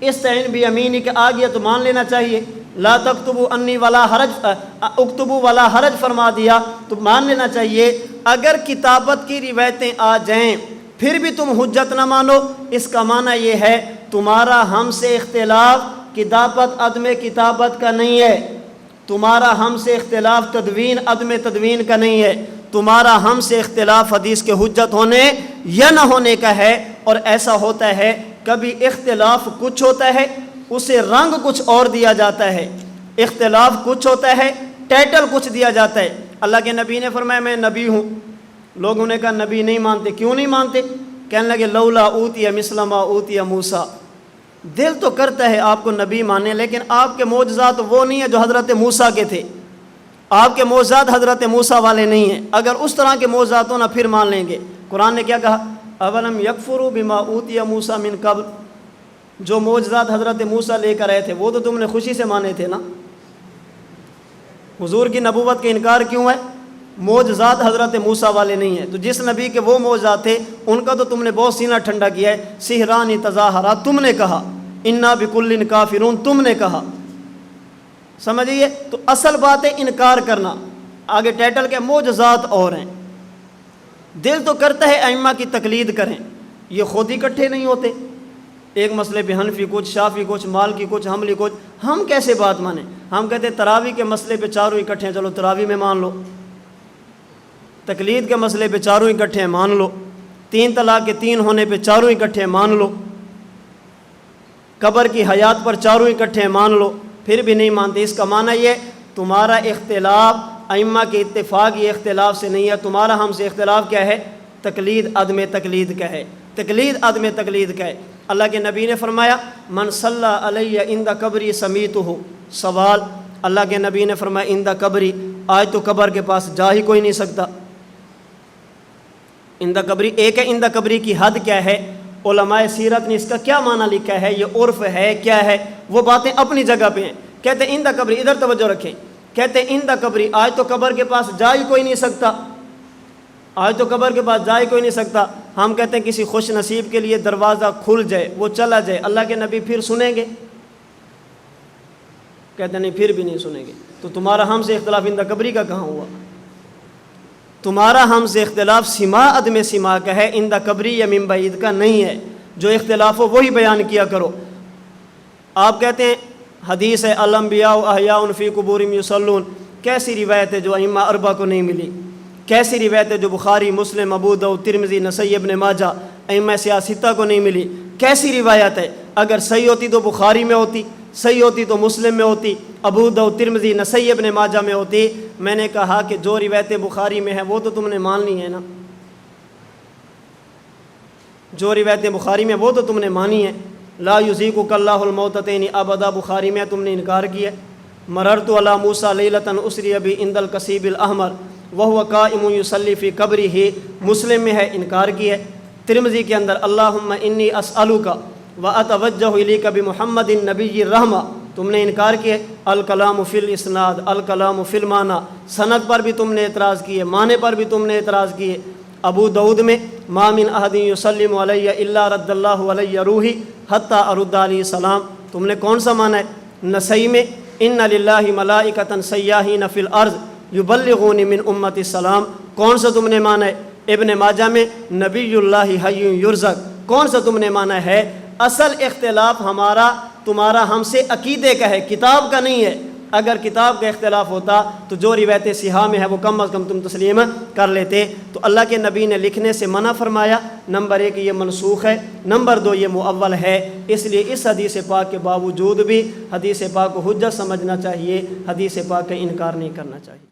استعین بیمینک آ گیا تو مان لینا چاہیے. لا تکتبوا انی ولا حرج، اکتبوا ولا حرج فرما دیا تو مان لینا چاہیے. اگر کتابت کی روایتیں آ جائیں پھر بھی تم حجت نہ مانو، اس کا معنی یہ ہے تمہارا ہم سے اختلاف کتابت عدم کتابت کا نہیں ہے، تمہارا ہم سے اختلاف تدوین عدم تدوین کا نہیں ہے، تمہارا ہم سے اختلاف حدیث کے حجت ہونے یا نہ ہونے کا ہے. اور ایسا ہوتا ہے کبھی اختلاف کچھ ہوتا ہے اسے رنگ کچھ اور دیا جاتا ہے، اختلاف کچھ ہوتا ہے ٹائٹل کچھ دیا جاتا ہے. اللہ کے نبی نے فرمایا میں نبی ہوں، لوگوں نے کہا نبی نہیں مانتے، کیوں نہیں مانتے؟ کہنے لگے لولا اوتی مثل ما اوتی موسیٰ، دل تو کرتا ہے آپ کو نبی مانے، لیکن آپ کے معجزات وہ نہیں ہیں جو حضرت موسیٰ کے تھے، آپ کے معجزات حضرت موسیٰ والے نہیں ہیں، اگر اس طرح کے معجزات ہو نا پھر مان لیں گے۔ قرآن نے کیا کہا؟ اولم یکفروا بما اوتی موسیٰ من قبل، جو معجزات حضرت موسیٰ لے کر آئے تھے وہ تو تم نے خوشی سے مانے تھے نا، حضور کی نبوت کا انکار کیوں ہے؟ معجزات حضرت موسیٰ والے نہیں ہیں، تو جس نبی کے وہ معجزات تھے ان کا تو تم نے بہت سینہ ٹھنڈا کیا ہے۔ سحران تظاہرا تم نے کہا، انا بکل کافرون تم نے کہا، سمجھیے؟ تو اصل بات ہے انکار کرنا، آگے ٹائٹل کے معجزات اور ہیں۔ دل تو کرتا ہے ائمہ کی تقلید کریں، یہ خود ہی اکٹھے نہیں ہوتے، ایک مسئلے پہ حنفی کچھ، شافعی کچھ، مالکی کچھ، حنبلی کچھ، ہم کیسے بات مانیں؟ ہم کہتے ہیں تراویح کے مسئلے پہ چاروں اکٹھے ہیں، چلو تراویح میں مان لو، تقلید کے مسئلے پہ چاروں اکٹھے ہیں مان لو، 3 طلاق کے 3 ہونے پہ چاروں اکٹھے ہیں مان لو، قبر کی حیات پر چاروں اکٹھے ہیں مان لو، پھر بھی نہیں مانتے۔ اس کا معنی یہ تمہارا اختلاف ائمہ کے اتفاق یہ اختلاف سے نہیں ہے، تمہارا ہم سے اختلاف کیا ہے؟ تقلید عدم تقلید کا ہے، تقلید عدم تقلید کا ہے۔ اللہ کے نبی نے فرمایا من صلی علیہ عند قبری سمیتہ، سوال، اللہ کے نبی نے فرمایا عند قبری، آج تو قبر کے پاس جا ہی کوئی نہیں سکتا، عند قبری ایک ہے، عند قبری کی حد کیا ہے؟ علماء سیرت نے اس کا کیا معنی لکھا ہے، یہ عرف ہے کیا ہے، وہ باتیں اپنی جگہ پہ ہیں۔ کہتے ہیں عند قبری، ادھر توجہ رکھیں، کہتے ہیں عند قبری، آج تو قبر کے پاس جا ہی کوئی نہیں سکتا، آج تو قبر کے پاس جا ہی کوئی نہیں سکتا۔ ہم کہتے ہیں کسی خوش نصیب کے لیے دروازہ کھل جائے، وہ چلا جائے، اللہ کے نبی پھر سنیں گے؟ کہتے ہیں نہیں، پھر بھی نہیں سنیں گے۔ تو تمہارا ہم سے اختلاف عند قبری کا کہاں ہوا؟ تمہارا ہم سے اختلاف سما عدم سما کا ہے، عند قبری یا من بعید کا نہیں ہے۔ جو اختلاف ہو وہی بیان کیا کرو۔ آپ کہتے ہیں حدیث ہے الانبیاء احیاء فی قبورہم یصلون، کیسی روایت ہے جو ائمہ اربعہ کو نہیں ملی؟ کیسی روایت ہے جو بخاری، مسلم، ابو داؤد، ترمذی، نسائی، ابن ماجہ، ائمہ سیاستہ کو نہیں ملی؟ کیسی روایت ہے؟ اگر صحیح ہوتی تو بخاری میں ہوتی، صحیح ہوتی تو مسلم میں ہوتی، ابو داؤد، ترمذی، نسائی، ابن ماجہ میں ہوتی۔ میں نے کہا کہ جو روایتیں بخاری میں ہیں وہ تو تم نے مان لی ہیں نا، جو روایتیں بخاری میں وہ تو تم نے مانی ہیں۔ لا یذیقک اللہ الموتتین ابدا، بخاری میں تم نے انکار کیا۔ مررت علی موسیٰ لیلۃ اسری بی عند الکثیب الاحمر وہو قائم یصلی فی قبرہ، مسلم میں ہے، انکار کیا ہے۔ ترمذی کے اندر اللہم انی اسألک واتوجہ الیک بمحمد النبی الرحمہ، تم نے انکار کیا۔ الکلام فی الاسناد، الکلام فی المعنی، سند پر بھی تم نے اعتراض کیے، معنی پر بھی تم نے اعتراض کیے۔ ابو داؤد میں ما من احد یسلم علیہ الا رد اللہ علیہ روحی حتی ارد علیہ السلام، تم نے کون سا مانا ہے؟ نسائی میں ان للہ ملائکۃ سیاحین فی الارض یبلغون من امت السلام، کون سا تم نے مانا ہے؟ ابن ماجہ میں نبی اللہ حی یرزق، کون سا تم نے مانا ہے؟ اصل اختلاف ہمارا تمہارا ہم سے عقیدے کا ہے، کتاب کا نہیں ہے۔ اگر کتاب کا اختلاف ہوتا تو جو روایت صحیحہ میں ہے وہ کم از کم تم تسلیم کر لیتے۔ تو اللہ کے نبی نے لکھنے سے منع فرمایا، نمبر 1 یہ منسوخ ہے، نمبر 2 یہ مؤول ہے، اس لیے اس حدیث پاک کے باوجود بھی حدیث پاک کو حجت سمجھنا چاہیے، حدیث پاک کا انکار نہیں کرنا چاہیے۔